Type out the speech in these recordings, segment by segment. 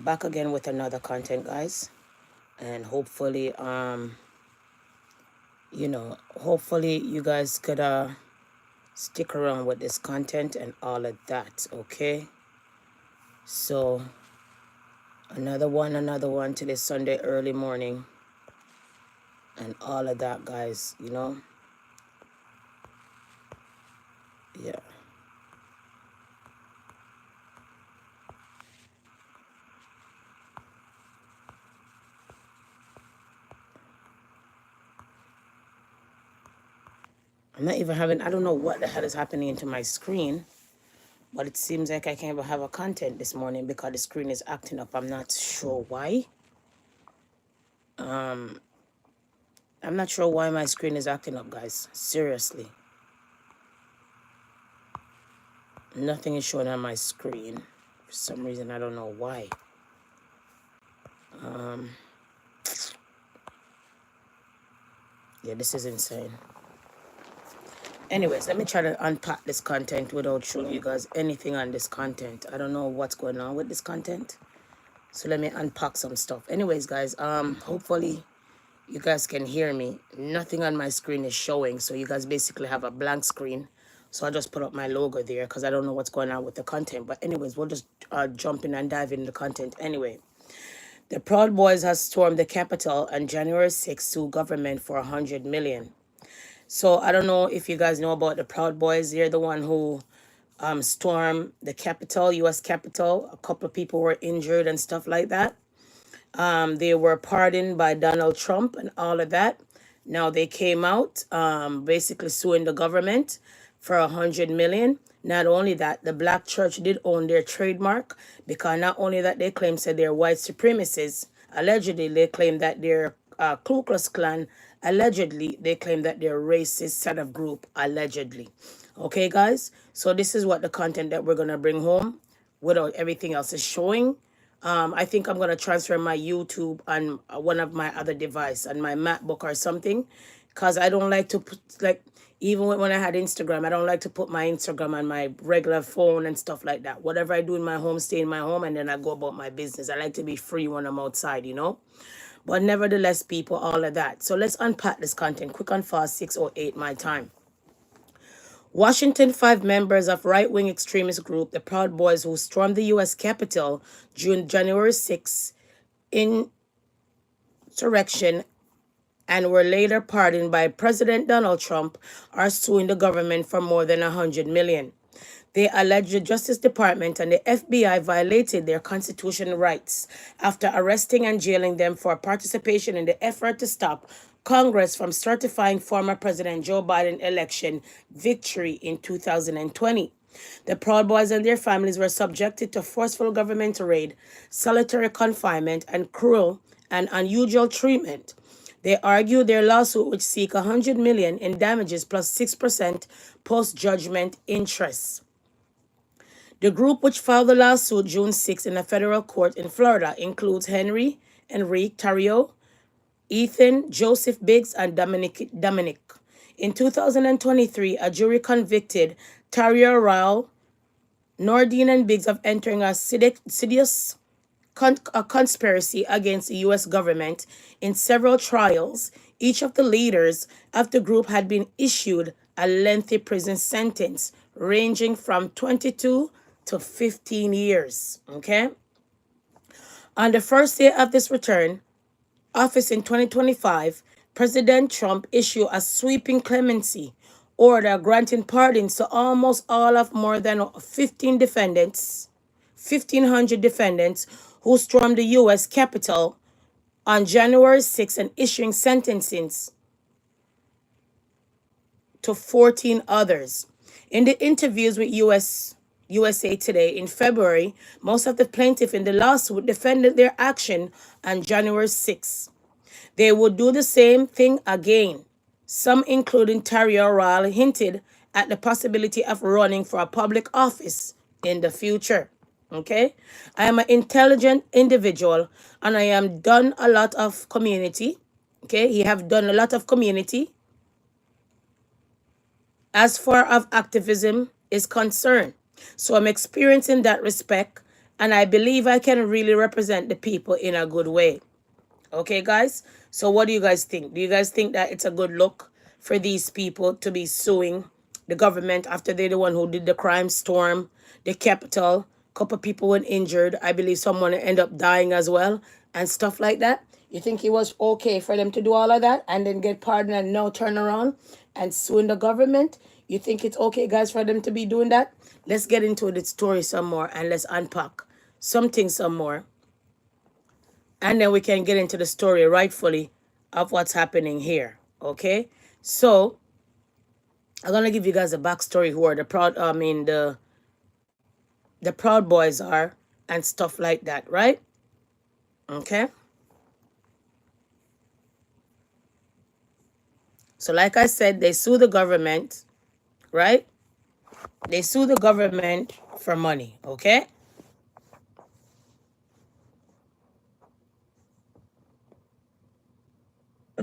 back again with another content, guys, and hopefully hopefully you guys could stick around with this content and all of that. Okay, so another one today, Sunday early morning, and all of that, guys. Yeah. I'm not even having, I don't know what the hell is happening to my screen, but it seems like I can't even have a content this morning because the screen is acting up. I'm not sure why. I'm not sure why my screen is acting up, guys. Seriously. Nothing is showing on my screen. For some reason, I don't know why. Yeah, this is insane. Anyways, let me try to unpack this content without showing you guys anything on this content. I don't know what's going on with this content. So let me unpack some stuff. Anyways, guys, hopefully you guys can hear me. Nothing on my screen is showing, so you guys basically have a blank screen. So I just put up my logo there because I don't know what's going on with the content. But anyways, we'll just jump in and dive into the content anyway. The Proud Boys has stormed the Capitol on January 6th to government for $100 million. So I don't know if you guys know about the Proud Boys. They're the one who stormed the Capitol, U.S. Capitol. A couple of people were injured and stuff like that. They were pardoned by Donald Trump and all of that. Now they came out basically suing the government for $100 million. Not only that, the black church did own their trademark because not only that they claim said they're white supremacists, allegedly they claim that they're Ku Klux Klan, allegedly they claim that they're racist set of group, allegedly. Okay, guys? So this is what the content that we're going to bring home without everything else is showing. I think I'm going to transfer my YouTube on one of my other device, on my MacBook or something, because I don't like to put, like, even when I had Instagram, I don't like to put my Instagram on my regular phone and stuff like that. Whatever I do in my home, stay in my home, and then I go about my business. I like to be free when I'm outside, But nevertheless, people, all of that. So let's unpack this content. Quick and fast, 6:08 my time. Washington, 5 members of right-wing extremist group, the Proud Boys, who stormed the U.S. Capitol January 6 insurrection and were later pardoned by President Donald Trump, are suing the government for more than $100 million. They allege the Justice Department and the FBI violated their constitutional rights after arresting and jailing them for participation in the effort to stop Congress from certifying former President Joe Biden election victory in 2020. The Proud Boys and their families were subjected to forceful government raid, solitary confinement, and cruel and unusual treatment. They argue their lawsuit would seek $100 million in damages plus 6% post-judgment interest. The group, which filed the lawsuit June 6 in a federal court in Florida, includes Henry, Enrique Tarrio, Ethan, Joseph Biggs, and Dominic. In 2023, a jury convicted Tarrio, Rao, Nordine, and Biggs of entering a serious conspiracy against the U.S. government in several trials. Each of the leaders of the group had been issued a lengthy prison sentence ranging from 22 to 15 years. Okay? On the first day of this return office in 2025, President Trump issued a sweeping clemency order granting pardons to almost all of more than 1,500 defendants who stormed the U.S. Capitol on January 6 and issuing sentences to 14 others. In the interviews with USA Today in February, most of the plaintiffs in the lawsuit defended their action on January 6. They would do the same thing again. Some, including Tarrio Rao, hinted at the possibility of running for a public office in the future. Okay? I am an intelligent individual and I am done a lot of community. Okay? He have done a lot of community as far as activism is concerned. So I'm experienced in that respect And I believe I can really represent the people in a good way. Okay, guys? So what do you guys think? Do you guys think that it's a good look for these people to be suing the government after they're the one who did the crime, storm the Capitol? Couple people were injured. I believe someone ended up dying as well and stuff like that. You think it was okay for them to do all of that and then get pardoned and now turn around and suing the government? You think it's okay, guys, for them to be doing that? Let's get into the story some more and let's unpack something some more. And then we can get into the story rightfully of what's happening here. Okay? So I'm gonna give you guys a backstory who are the Proud Boys are and stuff like that, right? Okay. So like I said, they sue the government, right? They sue the government for money, okay?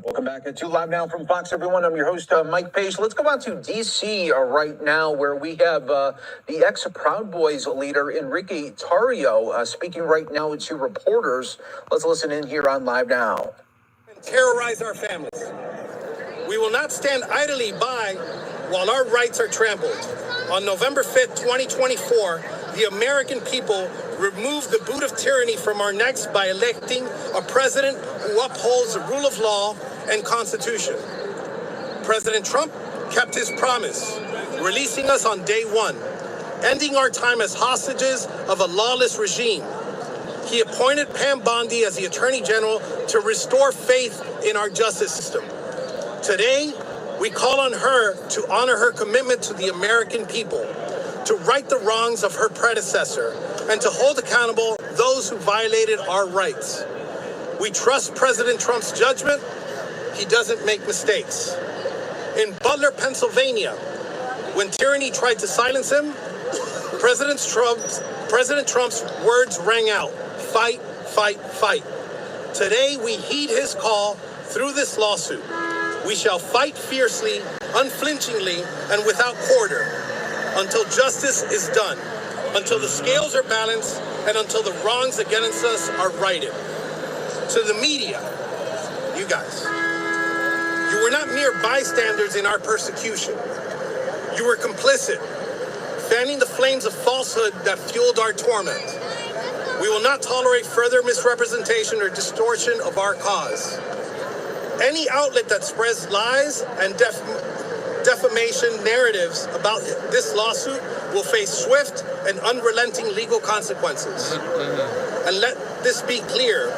Welcome back to Live Now from Fox, everyone. I'm your host, Mike Page. Let's go out to D.C. Right now, where we have the ex-Proud Boys leader, Enrique Tarrio, speaking right now to reporters. Let's listen in here on Live Now. Terrorize our families. We will not stand idly by while our rights are trampled. On November 5th, 2024, the American people removed the boot of tyranny from our necks by electing a president who upholds the rule of law and Constitution. President Trump kept his promise, releasing us on day one, ending our time as hostages of a lawless regime. He appointed Pam Bondi as the Attorney General to restore faith in our justice system. Today, we call on her to honor her commitment to the American people, to right the wrongs of her predecessor, and to hold accountable those who violated our rights. We trust President Trump's judgment. He doesn't make mistakes. In Butler, Pennsylvania, when tyranny tried to silence him, President Trump's words rang out, fight, fight, fight. Today, we heed his call through this lawsuit. We shall fight fiercely, unflinchingly, and without quarter until justice is done, until the scales are balanced, and until the wrongs against us are righted. To the media, you guys, you were not mere bystanders in our persecution. You were complicit, fanning the flames of falsehood that fueled our torment. We will not tolerate further misrepresentation or distortion of our cause. Any outlet that spreads lies and defamation narratives about this lawsuit will face swift and unrelenting legal consequences. And let this be clear,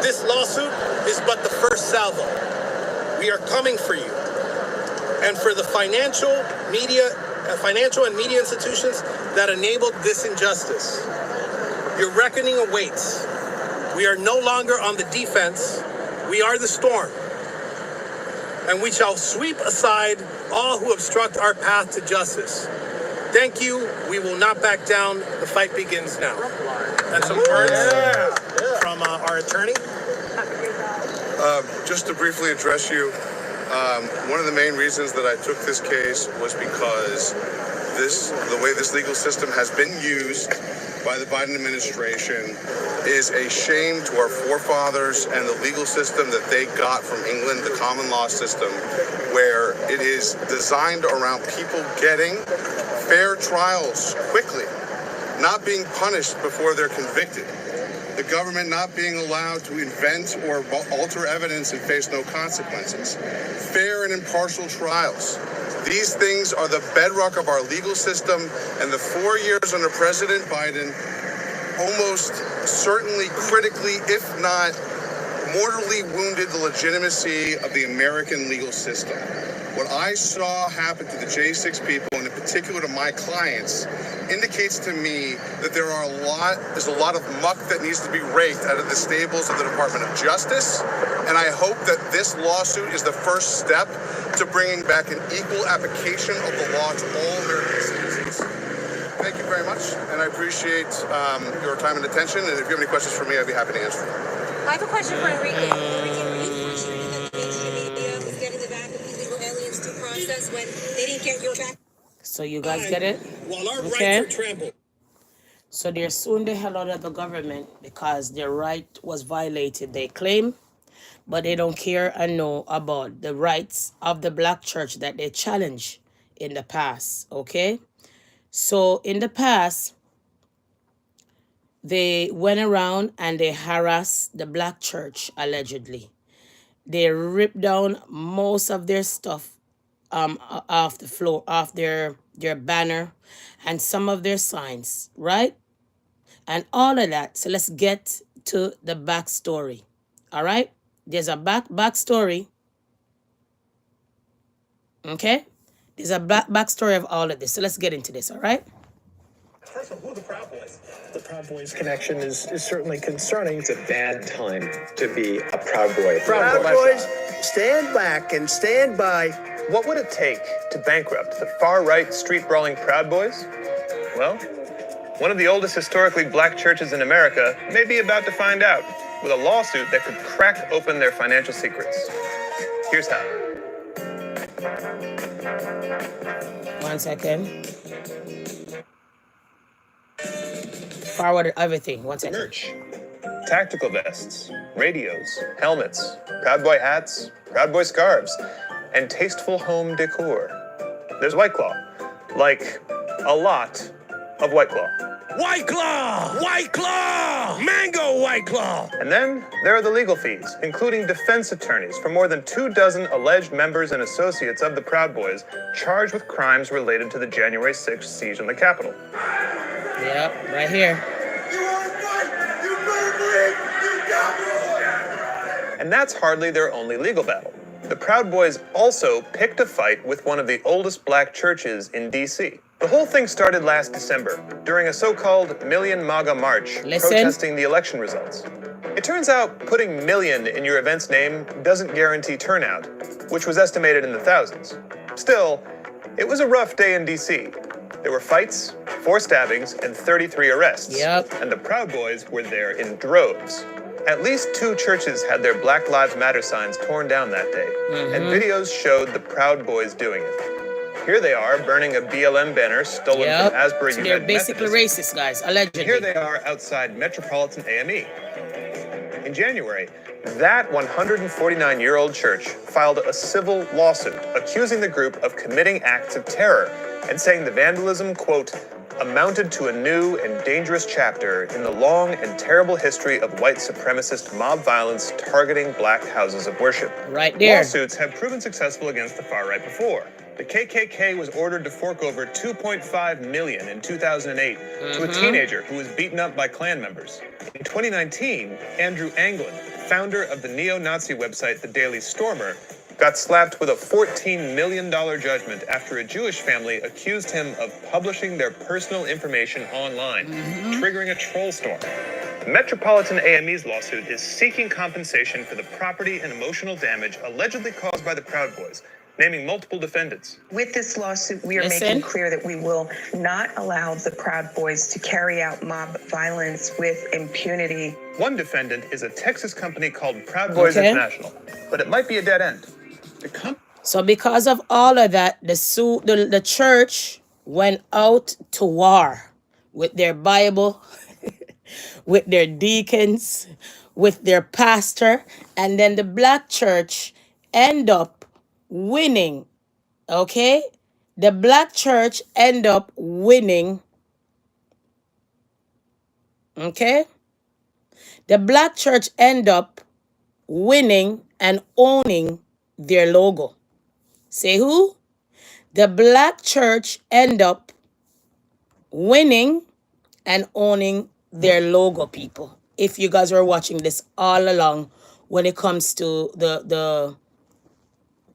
this lawsuit is but the first salvo. We are coming for you and for the financial and media institutions that enabled this injustice. Your reckoning awaits. We are no longer on the defense. We are the storm. And we shall sweep aside all who obstruct our path to justice. Thank you. We will not back down. The fight begins now. That's some words from our attorney. Just to briefly address you, one of the main reasons that I took this case was because the way this legal system has been used by the Biden administration is a shame to our forefathers and the legal system that they got from England, the common law system, where it is designed around people getting fair trials quickly, not being punished before they're convicted. The government not being allowed to invent or alter evidence and face no consequences. Fair and impartial trials. These things are the bedrock of our legal system, and the 4 years under President Biden almost certainly critically, if not mortally wounded the legitimacy of the American legal system. What I saw happen to the J6 people, and in particular to my clients, indicates to me that there's a lot of muck that needs to be raked out of the stables of the Department of Justice, and I hope that this lawsuit is the first step to bringing back an equal application of the law to all American citizens. Thank you very much, and I appreciate your time and attention, and if you have any questions for me, I'd be happy to answer them. I have a question for Enrique. Enrique, are you questioning that the media was getting the back of illegal aliens due process when they didn't get your back? So you guys get it? While our Okay. rights are trampled. So they're suing the hell out of the government because their right was violated, they claim, but they don't care and know about the rights of the black church that they challenged in the past, okay? So in the past, they went around and they harassed the black church, allegedly. They ripped down most of their stuff off the floor, off their banner and some of their signs, right? And all of that. So let's get to the backstory. All right? There's a backstory. Okay? There's a backstory of all of this. So let's get into this, all right? First of all, who are the Proud Boys? The Proud Boys connection is certainly concerning. It's a bad time to be a Proud Boy. Proud Boys, stand back and stand by. What would it take to bankrupt the far-right, street-brawling Proud Boys? Well, one of the oldest historically black churches in America may be about to find out with a lawsuit that could crack open their financial secrets. Here's how. 1 second. Forward everything. 1 second. Merch. Tactical vests, radios, helmets, Proud Boy hats, Proud Boy scarves, and tasteful home decor. There's White Claw. Like, a lot of White Claw. White Claw! White Claw! Mango White Claw! And then there are the legal fees, including defense attorneys for more than 24 alleged members and associates of the Proud Boys charged with crimes related to the January 6th siege on the Capitol. Yep, right here. You want to fight? You better believe you got one! And that's hardly their only legal battle. The Proud Boys also picked a fight with one of the oldest black churches in D.C. The whole thing started last December, during a so-called Million MAGA March, protesting the election results. It turns out putting million in your event's name doesn't guarantee turnout, which was estimated in the thousands. Still, it was a rough day in D.C. There were fights, 4 stabbings, and 33 arrests. Yep. And the Proud Boys were there in droves. At least 2 churches had their Black Lives Matter signs torn down that day, and videos showed the Proud Boys doing it. Here they are, burning a BLM banner stolen from Asbury So United they're basically Methodist. racist, guys, allegedly. Here they are outside Metropolitan AME. In January, that 149-year-old church filed a civil lawsuit accusing the group of committing acts of terror and saying the vandalism, quote, amounted to a new and dangerous chapter in the long and terrible history of white supremacist mob violence targeting black houses of worship. Right there. Lawsuits have proven successful against the far right before. The KKK was ordered to fork over $2.5 million in 2008 to a teenager who was beaten up by Klan members. In 2019, Andrew Anglin, founder of the neo-Nazi website The Daily Stormer, got slapped with a $14 million judgment after a Jewish family accused him of publishing their personal information online, triggering a troll storm. Metropolitan AME's lawsuit is seeking compensation for the property and emotional damage allegedly caused by the Proud Boys, naming multiple defendants. With this lawsuit, we are Listen. making clear that we will not allow the Proud Boys to carry out mob violence with impunity. One defendant is a Texas company called Proud Boys International, but it might be a dead end. So because of all of that, the church went out to war with their Bible, with their deacons, with their pastor, and then the black church end up winning, okay? The black church end up winning, okay? The black church end up winning and owning their logo. Say who? The black church end up winning and owning their logo, people. If you guys were watching this all along when it comes to the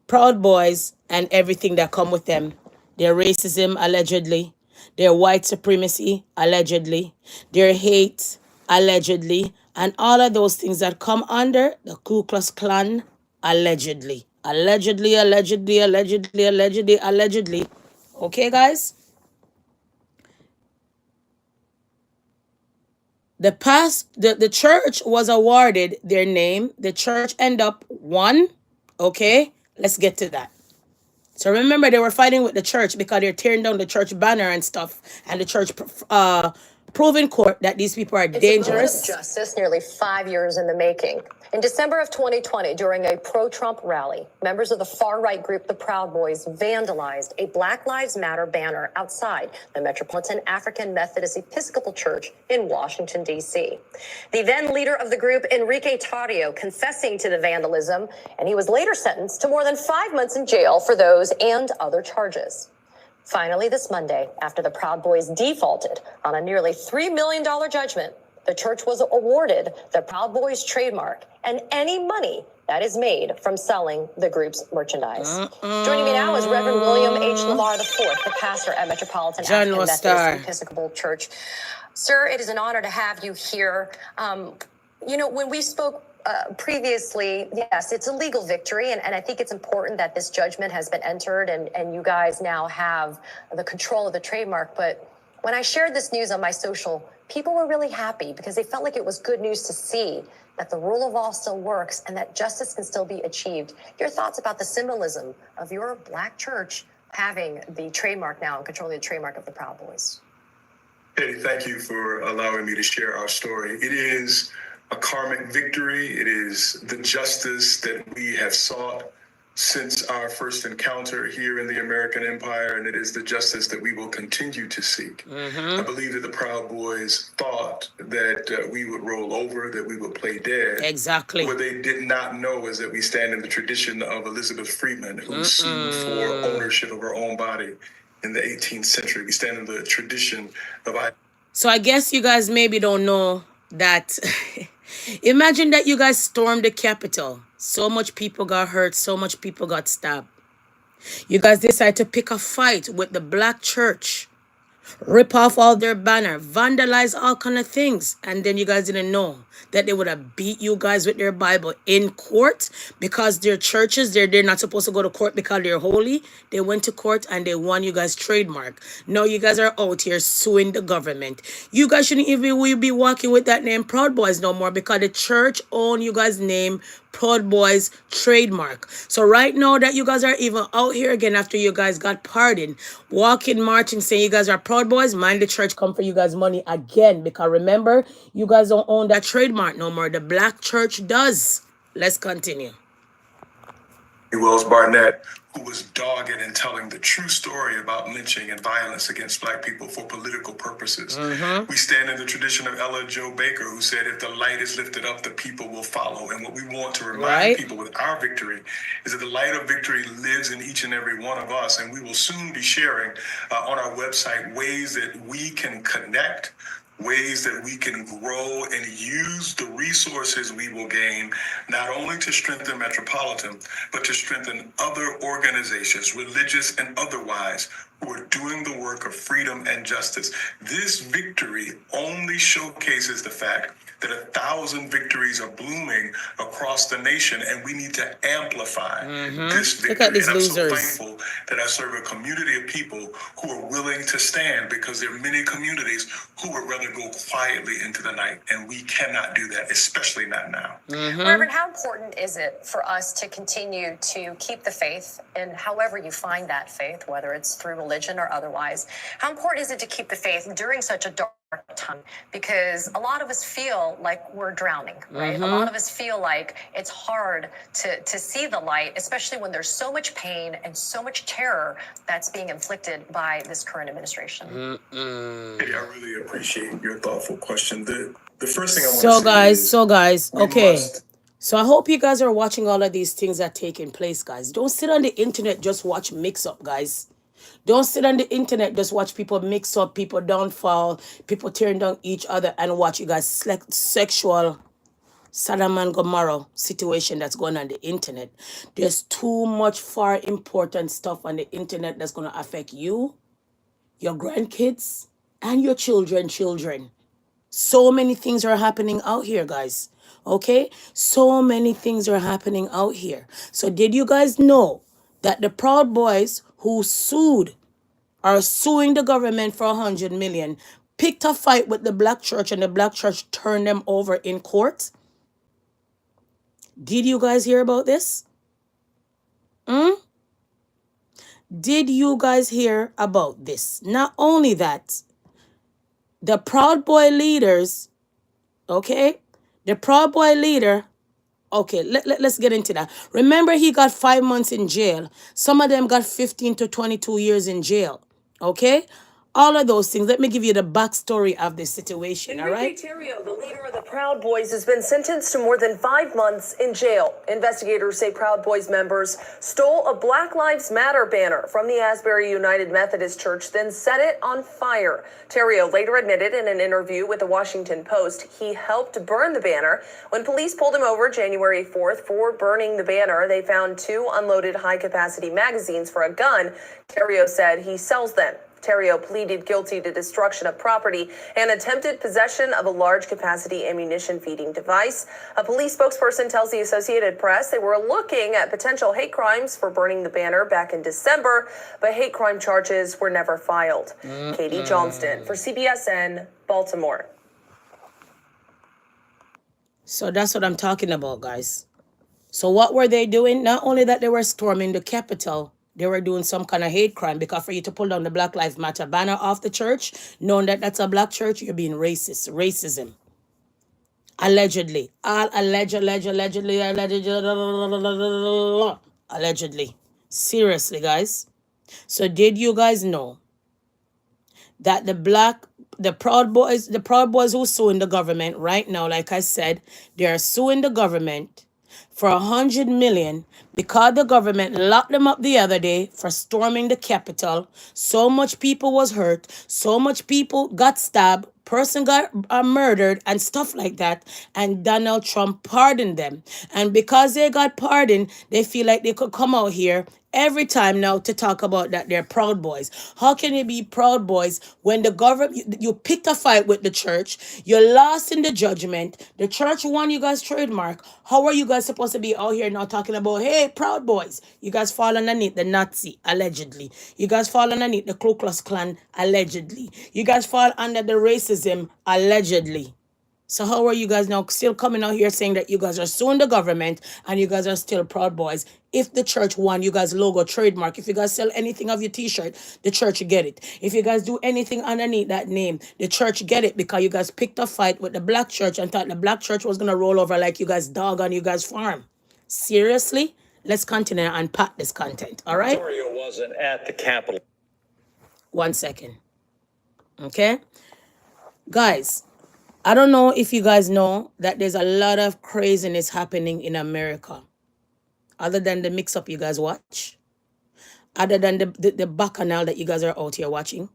Proud Boys and everything that come with them, their racism, allegedly, their white supremacy, allegedly, their hate, allegedly, and all of those things that come under the Ku Klux Klan, allegedly. Allegedly, allegedly, allegedly, allegedly, allegedly. Okay, guys? The church was awarded their name. The church end up won. Okay? Let's get to that. So remember, they were fighting with the church because they're tearing down the church banner and stuff. And the church prove in court that these people are It's a moment of dangerous. justice nearly 5 years in the making. In December of 2020, during a pro-Trump rally, members of the far-right group The Proud Boys vandalized a Black Lives Matter banner outside the Metropolitan African Methodist Episcopal Church in Washington, D.C. The then leader of the group, Enrique Tarrio, confessing to the vandalism, and he was later sentenced to more than 5 months in jail for those and other charges. Finally, this Monday, after the Proud Boys defaulted on a nearly $3 million judgment, the church was awarded the Proud Boys trademark and any money that is made from selling the group's merchandise. Joining me now is Reverend William H. Lamar IV, the pastor at Metropolitan African Methodist Episcopal Church. Sir, it is an honor to have you here. When we spoke previously, yes, it's a legal victory, and I think it's important that this judgment has been entered and you guys now have the control of the trademark. But when I shared this news on my social, people were really happy because they felt like it was good news to see that the rule of law still works and that justice can still be achieved. Your thoughts about the symbolism of your Black church having the trademark now and controlling the trademark of the Proud Boys? Hey, thank you for allowing me to share our story. It is a karmic victory. It is the justice that we have sought since our first encounter here in the American Empire, and it is the justice that we will continue to seek. I believe that the Proud Boys thought that we would roll over, that we would play dead. Exactly. What they did not know is that we stand in the tradition of Elizabeth Freeman, who sued for ownership of her own body in the 18th century. We stand in the tradition of... So I guess you guys maybe don't know that. Imagine that you guys stormed the Capitol. So much people got hurt. So much people got stabbed. You guys decide to pick a fight with the Black church. Rip off all their banner. Vandalize all kind of things. And then you guys didn't know that they would have beat you guys with their Bible in court because their churches, they're not supposed to go to court because they're holy. They went to court and they won you guys trademark. Now you guys are out here suing the government. You guys shouldn't even be walking with that name Proud Boys no more because the church own you guys' name Proud Boys trademark. So right now that you guys are even out here again after you guys got pardoned, walking, marching, saying you guys are Proud Boys, mind the church come for you guys money again. Because remember, you guys don't own that trademark no more. The Black church does. Let's continue. Wells Barnett, who was dogged in telling the true story about lynching and violence against Black people for political purposes. We stand in the tradition of Ella Jo Baker, who said, if the light is lifted up, the people will follow. And what we want to remind people with our victory is that the light of victory lives in each and every one of us. And we will soon be sharing on our website ways that we can connect, ways that we can grow and use the resources we will gain, not only to strengthen Metropolitan, but to strengthen other organizations, religious and otherwise, who are doing the work of freedom and justice. This victory only showcases the fact that 1,000 victories are blooming across the nation, and we need to amplify this victory. Look at these and I'm losers. so thankful that I serve a community of people who are willing to stand, because there are many communities who would rather go quietly into the night, and we cannot do that, especially not now. Reverend, how important is it for us to continue to keep the faith, and however you find that faith, whether it's through religion or otherwise, how important is it to keep the faith during such a dark time? Because a lot of us feel like we're drowning, right? A lot of us feel like it's hard to see the light, especially when there's so much pain and so much terror that's being inflicted by this current administration. Hey, I really appreciate your thoughtful question. The first thing I want to say So guys, okay. must... So I hope you guys are watching all of these things that are taking place, guys. Don't sit on the internet, just watch mix up, guys. Don't sit on the internet, just watch people mix up, people downfall, people tearing down each other, and watch you guys sexual Sodom and Gomorrah situation that's going on the internet. There's too much far important stuff on the internet that's going to affect you, your grandkids, and your children. So many things are happening out here, guys. Okay? So many things are happening out here. So did you guys know that the Proud Boys who are suing the government for 100 million, picked a fight with the Black church, and the Black church turned them over in court? Did you guys hear about this? Did you guys hear about this? Not only that, the Proud Boy leaders, okay? The Proud Boy leader, okay, let's get into that. Remember, he got 5 months in jail. Some of them got 15 to 22 years in jail, okay? All of those things. Let me give you the backstory of this situation, all right? Terrio, the leader of the Proud Boys, has been sentenced to more than 5 months in jail. Investigators say Proud Boys members stole a Black Lives Matter banner from the Asbury United Methodist Church, then set it on fire. Terrio later admitted in an interview with the Washington Post he helped burn the banner. When police pulled him over January 4th for burning the banner, they found 2 unloaded high-capacity magazines for a gun. Terrio said he sells them. Terrio pleaded guilty to destruction of property and attempted possession of a large-capacity ammunition-feeding device. A police spokesperson tells the Associated Press they were looking at potential hate crimes for burning the banner back in December, but hate crime charges were never filed. Katie Johnston for CBSN, Baltimore. So that's what I'm talking about, guys. So what were they doing? Not only that they were storming the Capitol, they were doing some kind of hate crime, because for you to pull down the Black Lives Matter banner off the church, knowing that that's a black church, you're being racist. Racism. Allegedly. Allegedly. Seriously, guys. So did you guys know that the Proud Boys who suing the government right now, like I said, they are suing the government for 100 million because the government locked them up the other day for storming the Capitol. So much people was hurt, so much people got stabbed, person got murdered and stuff like that, and Donald Trump pardoned them. And because they got pardoned, they feel like they could come out here every time now to talk about that they're Proud Boys. How can you be Proud Boys when the government, you picked a fight with the church, you lost in the judgment, the church won you guys trademark? How are you guys supposed to be out here now talking about, hey, Proud Boys? You guys fall underneath the Nazi, allegedly. You guys fall underneath the Ku Klux Klan, allegedly. You guys fall under the racism, allegedly. So how are you guys now still coming out here saying that you guys are suing the government and you guys are still Proud Boys? If the church won you guys logo trademark, if you guys sell anything of your t-shirt, the church get it. If you guys do anything underneath that name, the church get it, because you guys picked a fight with the black church and thought the black church was going to roll over like you guys dog on you guys farm. Seriously? Let's continue and unpack this content, all right? Ontario wasn't at the Capitol. 1 second. Okay? Guys, I don't know if you guys know that there's a lot of craziness happening in America. Other than the mix-up you guys watch. Other than the bacchanal that you guys are out here watching.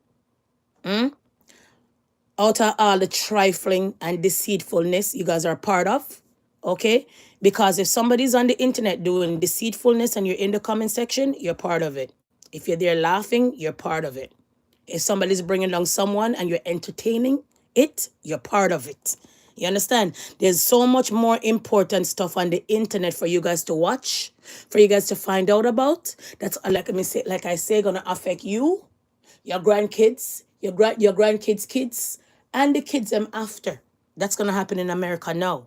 Out of all the trifling and deceitfulness you guys are part of. Okay? Because if somebody's on the internet doing deceitfulness and you're in the comment section, you're part of it. If you're there laughing, you're part of it. If somebody's bringing along someone and you're entertaining it, you're part of it. You understand? There's so much more important stuff on the internet for you guys to watch, for you guys to find out about. That's like I say, gonna affect you, your grandkids, your grandkids' kids, and the kids them after. That's gonna happen in America now.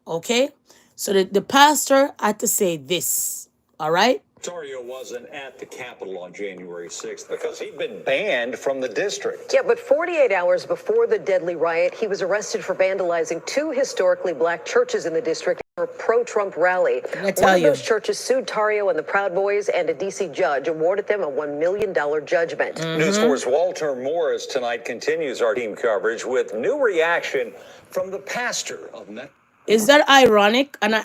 Okay? So the pastor had to say this. All right? Ontario wasn't at the Capitol on January 6th because he'd been banned from the district. Yeah, but 48 hours before the deadly riot, he was arrested for vandalizing 2 historically black churches in the district for a pro-Trump rally. One of those churches sued Tario and the Proud Boys, and a D.C. judge awarded them a $1 million judgment. News 4's Walter Morris tonight continues our team coverage with new reaction from the pastor of Met. Is that ironic? And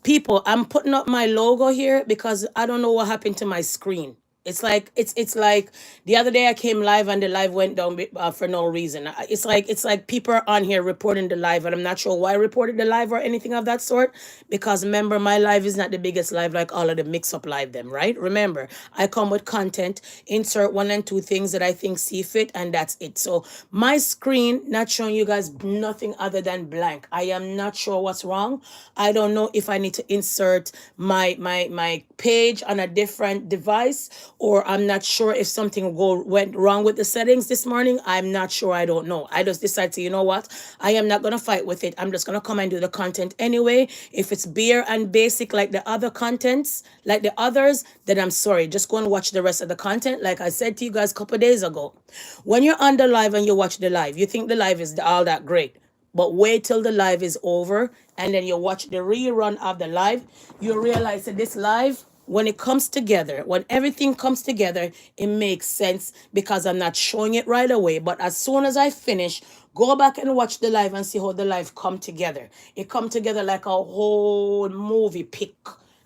people, I'm putting up my logo here because I don't know what happened to my screen. It's like the other day I came live and the live went down for no reason. It's like people are on here reporting the live and I'm not sure why I reported the live or anything of that sort, because remember, my live is not the biggest live like all of the mix-up live them, right? Remember, I come with content, insert 1 and 2 things that I think see fit, and that's it. So my screen not showing you guys nothing other than blank. I am not sure what's wrong. I don't know if I need to insert my page on a different device, or I'm not sure if something went wrong with the settings this morning. I'm not sure. I don't know. I just decided to, you know what? I am not going to fight with it. I'm just going to come and do the content anyway. If it's bare and basic like the other contents, like the others, then I'm sorry. Just go and watch the rest of the content. Like I said to you guys a couple of days ago, when you're on the live and you watch the live, you think the live is all that great. But wait till the live is over and then you watch the rerun of the live. You realize that this live, when it comes together, when everything comes together, it makes sense because I'm not showing it right away. But as soon as I finish, go back and watch the live and see how the live come together. It come together like a whole movie pic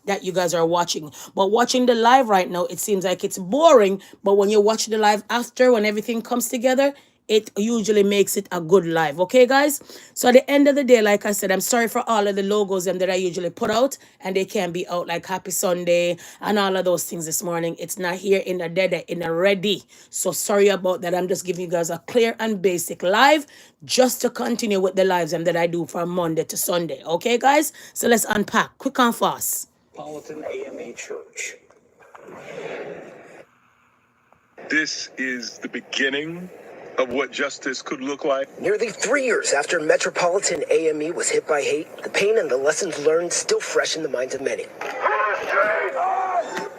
that you guys are watching. But watching the live right now, it seems like it's boring. But when you watch the live after, when everything comes together, it usually makes it a good live. Okay, guys? So at the end of the day, like I said, I'm sorry for all of the logos that I usually put out and they can't be out, like Happy Sunday and all of those things this morning. It's not here in the dead, in the ready. So sorry about that. I'm just giving you guys a clear and basic live just to continue with the lives that I do from Monday to Sunday. Okay, guys? So let's unpack quick and fast. Metropolitan AME Church. This is the beginning of what justice could look like. Nearly 3 years after Metropolitan AME was hit by hate, the pain and the lessons learned still fresh in the minds of many.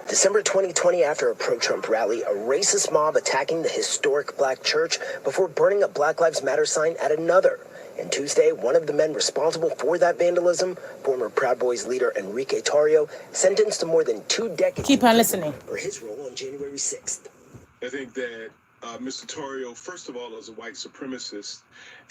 December 2020, after a pro-Trump rally, a racist mob attacking the historic black church before burning a Black Lives Matter sign at another. And Tuesday, one of the men responsible for that vandalism, former Proud Boys leader Enrique Tarrio, sentenced to more than 2 decades. Keep on listening. For his role on January 6th. I think that Mr. Torrio, first of all, is a white supremacist.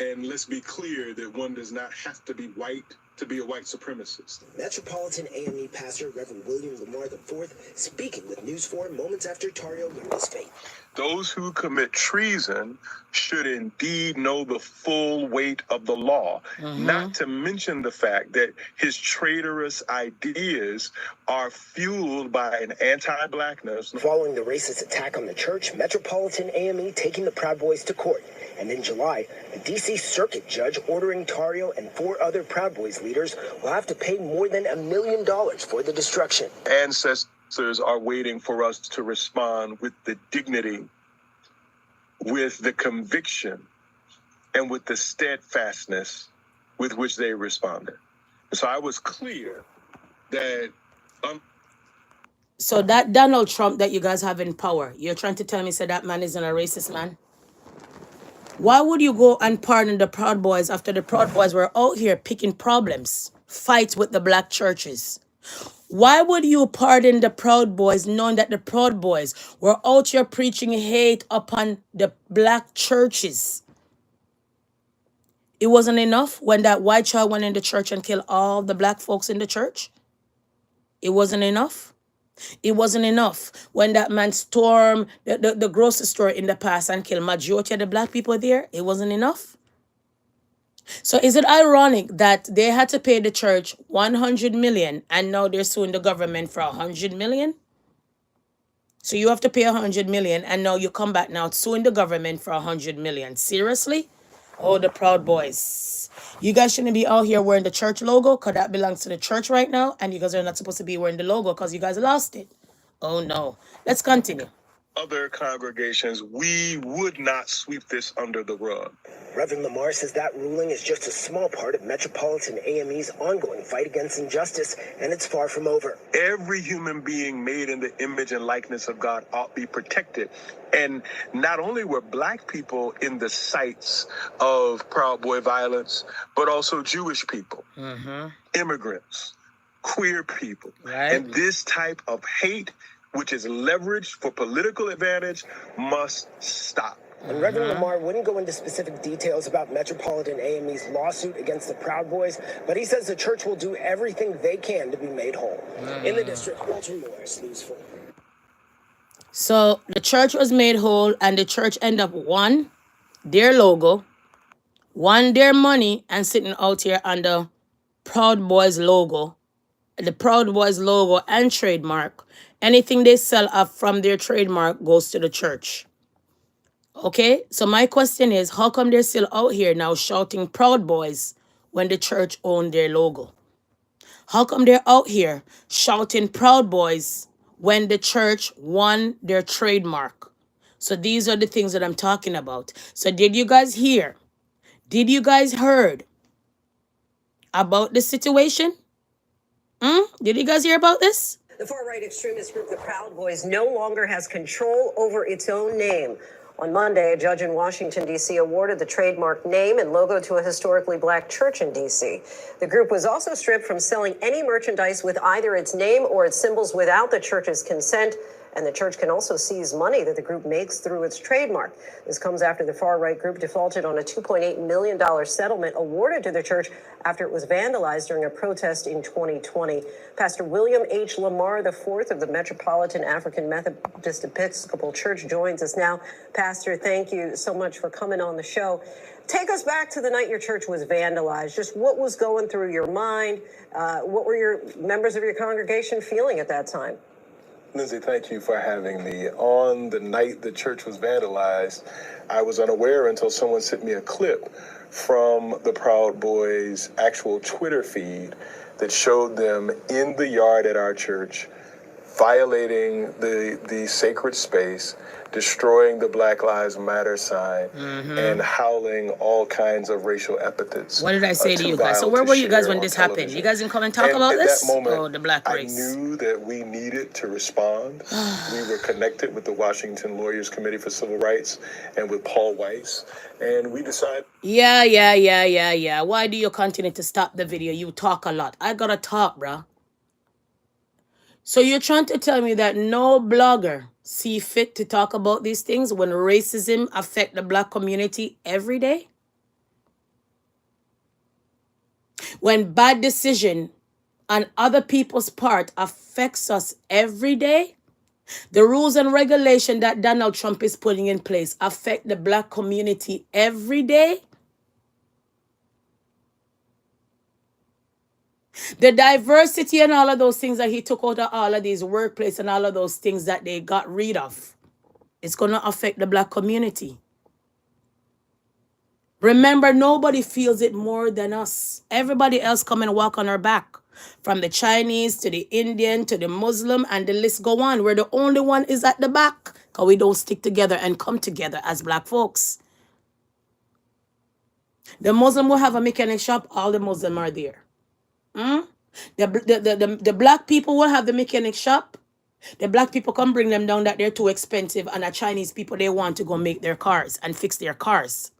And let's be clear that one does not have to be white to be a white supremacist. Metropolitan AME pastor Reverend William Lamar IV speaking with News 4 moments after Tarrio learned his fate. Those who commit treason should indeed know the full weight of the law, not to mention the fact that his traitorous ideas are fueled by an anti-blackness. Following the racist attack on the church, Metropolitan AME taking the Proud Boys to court. And in July, a D.C. Circuit judge ordering Tarrio and 4 other Proud Boys leaders will have to pay more than $1 million for the destruction. Ancestors are waiting for us to respond with the dignity, with the conviction, and with the steadfastness with which they responded. So I was clear that... So that Donald Trump that you guys have in power, you're trying to tell me so that man isn't a racist man? Why would you go and pardon the Proud Boys after the Proud Boys were out here picking problems, fights with the black churches? Why would you pardon the Proud Boys knowing that the Proud Boys were out here preaching hate upon the black churches? It wasn't enough when that white child went in the church and killed all the black folks in the church? It wasn't enough? It wasn't enough when that man stormed the grocery store in the past and killed majority of the black people there? It wasn't enough? So is it ironic that they had to pay the church 100 million and now they're suing the government for 100 million? So you have to pay 100 million and now you come back now suing the government for 100 million. Seriously? Oh, the Proud Boys. You guys shouldn't be out here wearing the church logo because that belongs to the church right now. And you guys are not supposed to be wearing the logo because you guys lost it. Oh, no. Let's continue. Other congregations, we would not sweep this under the rug. Reverend Lamar says that ruling is just a small part of Metropolitan AME's ongoing fight against injustice, and it's far from over. Every human being made in the image and likeness of God ought be protected. And not only were black people in the sights of Proud Boy violence, but also Jewish people, immigrants, queer people. Right. And this type of hate, which is leveraged for political advantage, must stop. And Reverend Lamar wouldn't go into specific details about Metropolitan AME's lawsuit against the Proud Boys, but he says the church will do everything they can to be made whole. In the district, Walter Morris, News 4. So the church was made whole and the church ended up won their logo, won their money, and sitting out here under Proud Boys logo, the Proud Boys logo and trademark. Anything they sell up from their trademark goes to the church. Okay, so my question is, how come they're still out here now shouting Proud Boys when the church owned their logo? How come they're out here shouting Proud Boys when the church won their trademark. So these are the things that I'm talking about. So did you guys hear? Did you guys heard about the situation? Did you guys hear about this? The far-right extremist group, the Proud Boys, no longer has control over its own name. On Monday, a judge in Washington, D.C. awarded the trademark name and logo to a historically black church in D.C. The group was also stripped from selling any merchandise with either its name or its symbols without the church's consent. And the church can also seize money that the group makes through its trademark. This comes after the far-right group defaulted on a $2.8 million settlement awarded to the church after it was vandalized during a protest in 2020. Pastor William H. Lamar IV of the Metropolitan African Methodist Episcopal Church joins us now. Pastor, thank you so much for coming on the show. Take us back to the night your church was vandalized. Just what was going through your mind? What were your members of your congregation feeling at that time? Lindsay, thank you for having me. On the night the church was vandalized, I was unaware until someone sent me a clip from the Proud Boys' actual Twitter feed that showed them in the yard at our church, violating the sacred space, destroying the Black Lives Matter sign, and howling all kinds of racial epithets. What did I say to you guys? So where were you guys when this happened? You guys didn't come and talk about this? At that moment, oh, the black race. I knew that we needed to respond. We were connected with the Washington Lawyers Committee for Civil Rights and with Paul Weiss, and we decided... Yeah. Why do you continue to stop the video? You talk a lot. I gotta talk, bruh. So you're trying to tell me that no blogger see fit to talk about these things when racism affect the black community every day? When bad decision on other people's part affects us every day? The rules and regulation that Donald Trump is putting in place affect the black community every day? The diversity and all of those things that he took out of all of these workplaces and all of those things that they got rid of, it's going to affect the black community. Remember, nobody feels it more than us. Everybody else come and walk on our back. From the Chinese to the Indian to the Muslim, and the list go on. We're the only one is at the back because we don't stick together and come together as black folks. The Muslim will have a mechanic shop. All the Muslims are there. The black people will have the mechanic shop. The black people come bring them down that they're too expensive, and the Chinese people, they want to go make their cars and fix their cars.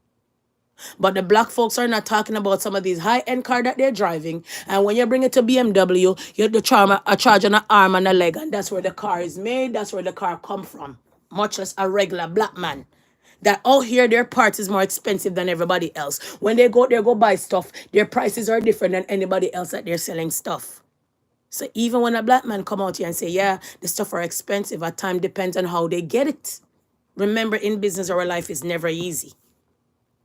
But the black folks are not talking about some of these high-end cars that they're driving. And when you bring it to BMW, you have to charge on an arm and a leg, and that's where the car is made. That's where the car come from. Much less a regular black man. That out here, their parts is more expensive than everybody else. When they go there, go buy stuff, their prices are different than anybody else that they're selling stuff. So even when a black man come out here and say, yeah, the stuff are expensive, at time depends on how they get it. Remember, in business, our life is never easy.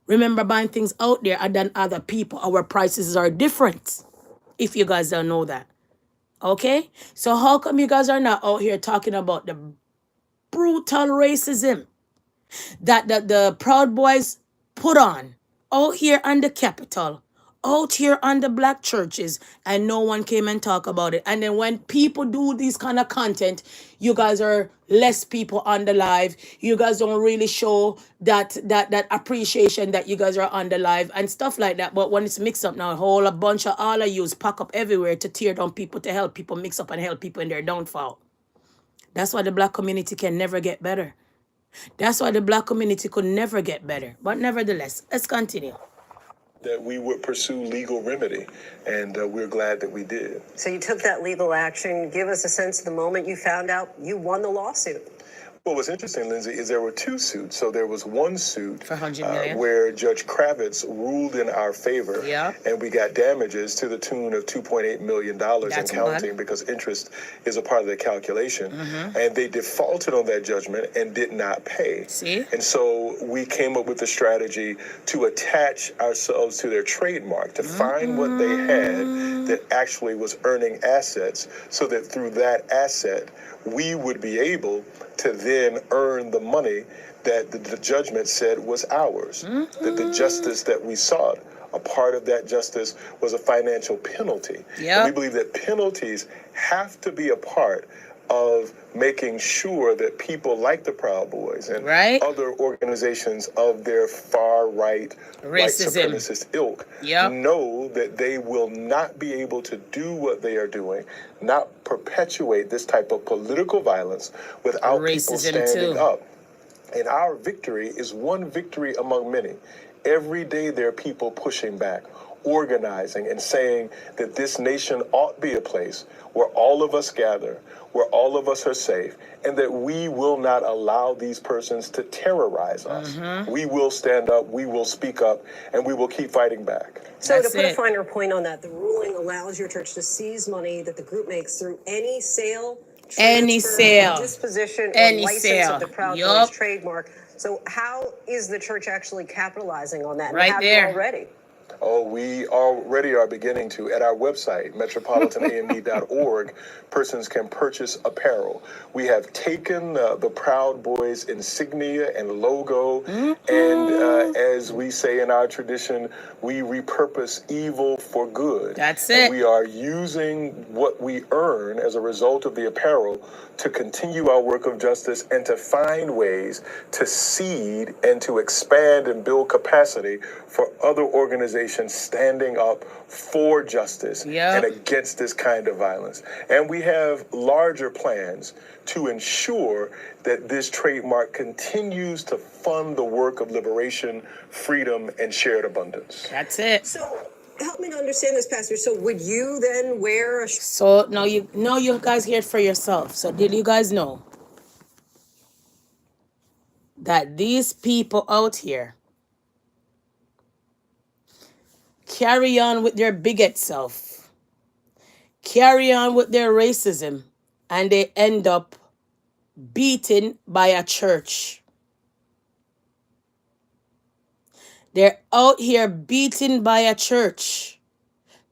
Remember, buying things out there than other people, our prices are different. If you guys don't know that. Okay? So how come you guys are not out here talking about the brutal racism that the Proud Boys put on out here on the Capitol, out here on the black churches, and no one came and talk about it? And then when people do this kind of content, you guys are less people on the live. You guys don't really show that appreciation that you guys are on the live and stuff like that. But when it's mixed up now, a bunch of all of yous pack up everywhere to tear down people, to help people mix up and help people in their downfall. That's why the black community can never get better. That's why the black community could never get better. But nevertheless, let's continue. That we would pursue legal remedy, and we're glad that we did. So you took that legal action. Give us a sense of the moment you found out you won the lawsuit. Well, what's interesting, Lindsay, is there were two suits. So there was one suit for $100 million where Judge Kravitz ruled in our favor, and we got damages to the tune of $2.8 million and counting, because interest is a part of the calculation. And they defaulted on that judgment and did not pay. See? And so we came up with a strategy to attach ourselves to their trademark, to find what they had that actually was earning assets, so that through that asset, we would be able to then earn the money that the judgment said was ours, that the justice that we sought. A part of that justice was a financial penalty. And we believe that penalties have to be a part of making sure that people like the Proud Boys and Right? other organizations of their far right, white Racism. supremacist ilk Yep. know that they will not be able to do what they are doing, not perpetuate this type of political violence without people Racism standing too. up. And our victory is one victory among many. Every day there are people pushing back, organizing, and saying that this nation ought be a place where all of us gather, where all of us are safe, and that we will not allow these persons to terrorize us. We will stand up, we will speak up, and we will keep fighting back. So That's to put a it. finer point on that, the ruling allows your church to seize money that the group makes through any sale, Any transfer, sale. disposition, or Any license sale. of the Proud Boys Yup. trademark. So how is the church actually capitalizing on that? And Right have there. you already? Oh, we already are beginning to. At our website, metropolitaname.org, persons can purchase apparel. We have taken the Proud Boys insignia and logo, and as we say in our tradition, we repurpose evil for good. That's And it. we are using what we earn as a result of the apparel to continue our work of justice and to find ways to seed and to expand and build capacity for other organizations standing up for justice Yep. and against this kind of violence. And we have larger plans to ensure that this trademark continues to fund the work of liberation, freedom, and shared abundance. That's it. So help me to understand this, Pastor. So would you then wear a So now you guys hear it for yourself. So did you guys know that these people out here carry on with their bigot self, carry on with their racism, and they end up beaten by a church? They're out here beaten by a church.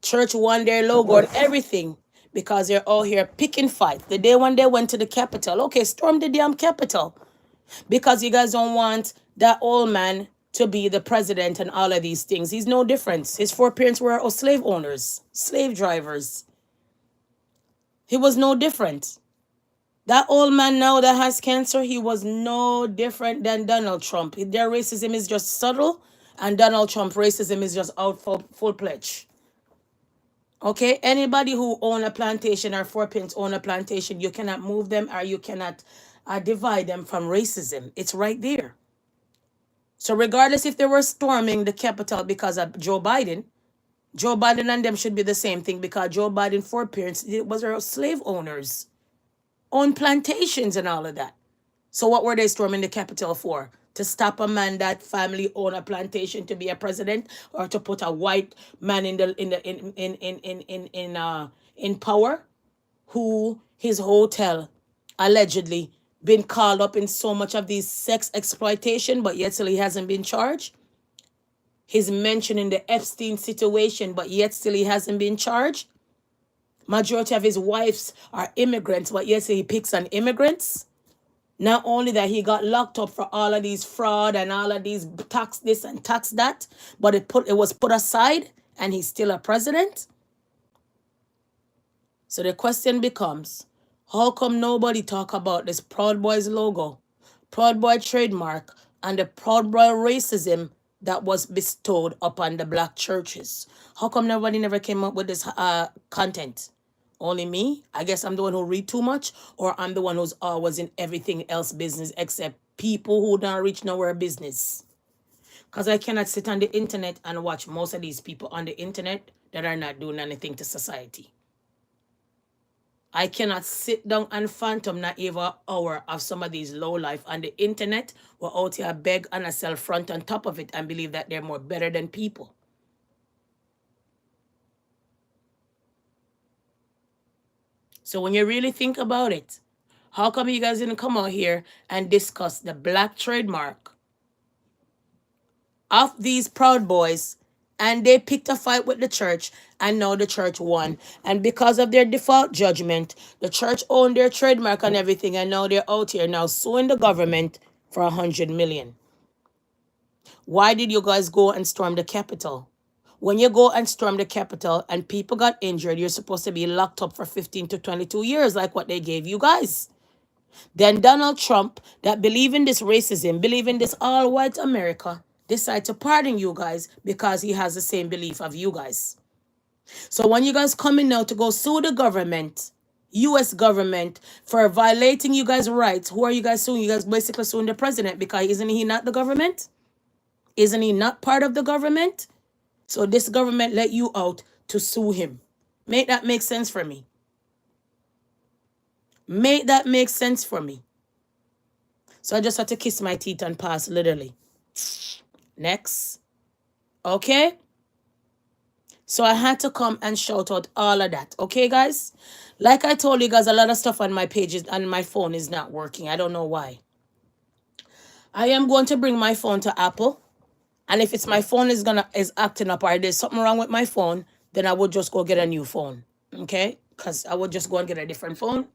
Church won their logo and everything because they're out here picking fight. The day when they went to the Capitol, okay, storm the damn Capitol because you guys don't want that old man to be the president and all of these things. He's no different. His foreparents were all slave owners, slave drivers. He was no different. That old man now that has cancer, he was no different than Donald Trump. Their racism is just subtle, and Donald Trump racism is just out for full pledge. Okay, anybody who own a plantation or foreparents own a plantation, you cannot move them or you cannot divide them from racism. It's right there. So regardless if they were storming the Capitol because of Joe Biden and them should be the same thing because Joe Biden foreparents was slave owners, owned plantations and all of that. So what were they storming the Capitol for? To stop a man that family own a plantation to be a president, or to put a white man in power, who his hotel allegedly been called up in so much of these sex exploitation, but yet still he hasn't been charged. He's mentioning the Epstein situation, but yet still he hasn't been charged. Majority of his wives are immigrants, but yet still he picks on immigrants. Not only that, he got locked up for all of these fraud and all of these tax this and tax that, but it was put aside and he's still a president. So the question becomes, how come nobody talk about this Proud Boys logo, Proud Boy trademark, and the Proud Boy racism that was bestowed upon the black churches? How come nobody never came up with this content? Only me? I guess I'm the one who read too much, or I'm the one who's always in everything else business except people who don't reach nowhere business. Because I cannot sit on the internet and watch most of these people on the internet that are not doing anything to society. I cannot sit down and phantom not even an hour of some of these low life on the internet who out here beg and sell front on top of it and believe that they're more better than people. So when you really think about it, how come you guys didn't come out here and discuss the black trademark of these Proud Boys, and they picked a fight with the church, and now the church won. And because of their default judgment, the church owned their trademark and everything, and now they're out here now suing the government for $100 million. Why did you guys go and storm the Capitol? when you go and storm the Capitol and people got injured, you're supposed to be locked up for 15 to 22 years, like what they gave you guys. Then Donald Trump, that believe in this racism, believe in this all-white America, decide to pardon you guys because he has the same belief of you guys. So when you guys coming now to go sue the government, U.S. government, for violating you guys' rights, who are you guys suing? You guys basically suing the president because isn't he not the government? Isn't he not part of the government? So this government let you out to sue him. Make that make sense for me. Make that make sense for me. So I just had to kiss my teeth and pass, literally. Next. Okay? So I had to come and shout out all of that. Okay, guys? Like I told you guys, a lot of stuff on my pages and my phone is not working. I don't know why. I am going to bring my phone to Apple. And if it's my phone is acting up or there's something wrong with my phone, then I would just go get a new phone. Okay? Because I would just go and get a different phone.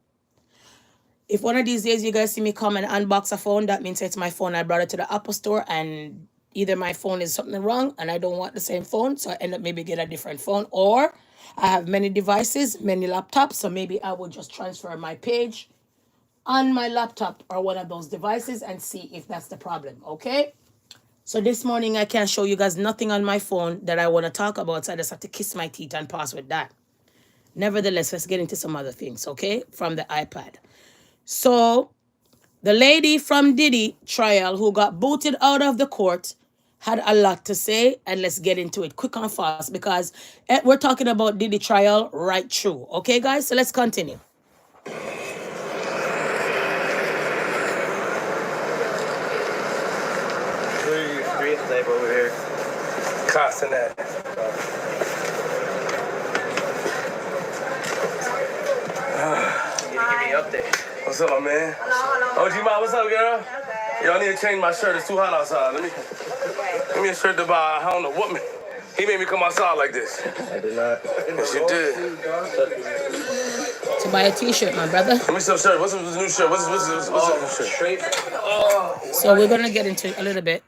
If one of these days you guys see me come and unbox a phone, that means it's my phone. I brought it to the Apple store and either my phone is something wrong and I don't want the same phone, so I end up maybe get a different phone, or I have many devices, many laptops, so maybe I will just transfer my page on my laptop or one of those devices and see if that's the problem, okay? So this morning I can't show you guys nothing on my phone that I want to talk about, so I just have to kiss my teeth and pass with that. Nevertheless, let's get into some other things, okay, from the iPad. So the lady from Diddy trial who got booted out of the court had a lot to say, and let's get into it quick and fast because we're talking about Diddy trial right through. Okay, guys? So let's continue. Street labor over here. Costing that. Give me an update. What's up, man? Hello. OG Ma, what's up, girl? Okay. Yo, I need to change my shirt. It's too hot outside. Let me a shirt to buy. I don't know what. He made me come outside like this. I did not. Yes, you did. To buy a t-shirt, my brother. Let me see some shirt. What's the new shirt? What's the new shirt? Straight. So we're going to get into it a little bit.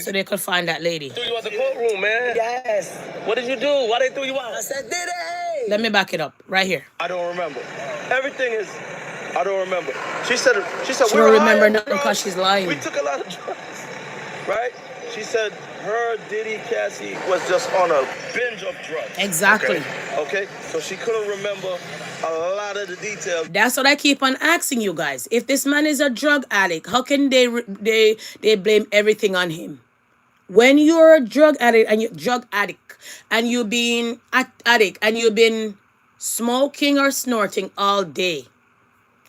So they could find that lady. Threw you out the courtroom, man. Yes. What did you do? Why they threw you out? I said, did it? Let me back it up right here. I don't remember. Everything is. I don't remember. She said. She don't remember nothing because she's lying. We took a lot of drugs, right? She said her Diddy Cassie was just on a binge of drugs. Exactly. Okay. So she couldn't remember a lot of the details. That's what I keep on asking you guys. If this man is a drug addict, how can they blame everything on him? When you're a drug addict and you've been addict and you've been smoking or snorting all day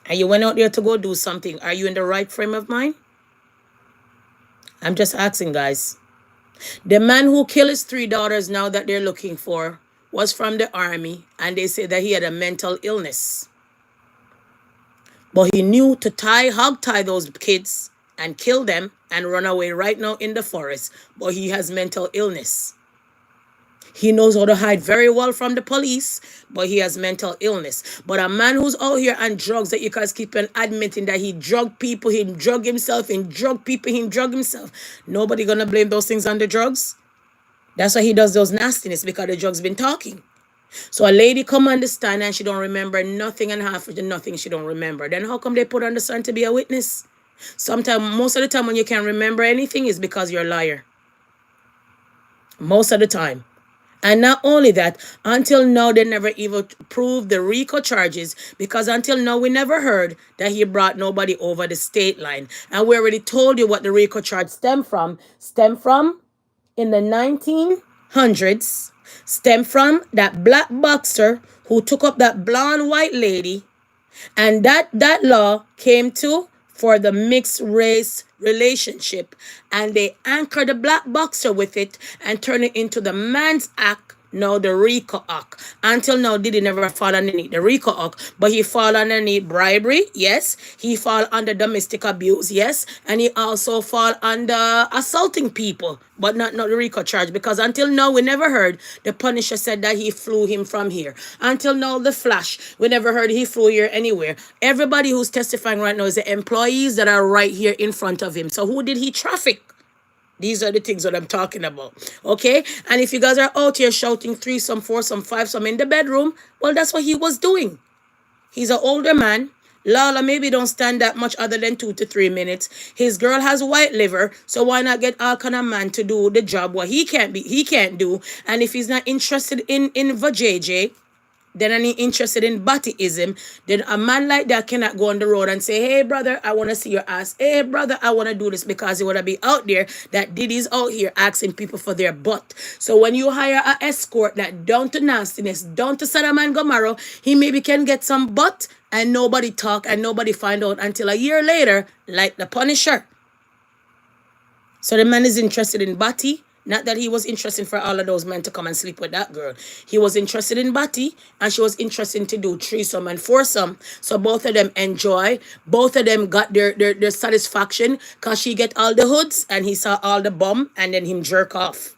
and you went out there to go do something, are you in the right frame of mind? I'm just asking, guys. The man who killed his 3 daughters now that they're looking for was from the army, and they say that he had a mental illness. But he knew to hog tie those kids and kill them and run away right now in the forest. But he has mental illness. He knows how to hide very well from the police, but he has mental illness. But a man who's out here on drugs that you guys keep on admitting that he drugged people, he drugged himself, he drugged people, he drugged himself. Nobody gonna blame those things on the drugs. That's why he does those nastiness, because the drugs been talking. So a lady come on the stand and she don't remember nothing, and half of the nothing she don't remember. Then how come they put on the stand to be a witness? Most of the time when you can't remember anything is because you're a liar. Most of the time. And not only that, until now, they never even proved the RICO charges, because until now, we never heard that he brought nobody over the state line. And we already told you what the RICO charge stemmed from in the 1900s, stemmed from that black boxer who took up that blonde white lady. And that law came to for the mixed race relationship, and they anchored the black boxer with it and turned it into the Man's Act, now the RICO Act. Until now, Diddy never fall underneath the RICO Act, but he fall underneath bribery, yes. He fall under domestic abuse, yes. And he also fall under assaulting people, but not the RICO charge, because until now, we never heard the Punisher said that he flew him from here. Until now, the Flash, we never heard he flew here anywhere. Everybody who's testifying right now is the employees that are right here in front of him. So who did he traffic? These are the things that I'm talking about. Okay? And if you guys are out here shouting threesome, foursome, fivesome in the bedroom, well, that's what he was doing. He's an older man. Lala maybe don't stand that much other than 2 to 3 minutes. His girl has white liver, so why not get all kind of man to do the job what he can't do. And if he's not interested in vajayjay, then any interested in bodyism, then a man like that cannot go on the road and say, hey brother, I want to see your ass. Hey brother, I want to do this, because he want to be out there that Diddy's out here asking people for their butt. So when you hire an escort that down to nastiness, down to Sodom and Gomorrah, he maybe can get some butt and nobody talk and nobody find out until a year later, like the Punisher. So the man is interested in body. Not that he was interested for all of those men to come and sleep with that girl. He was interested in body, and she was interested to do threesome and foursome. So both of them enjoy. Both of them got their satisfaction, because she get all the hoods and he saw all the bum, and then him jerk off.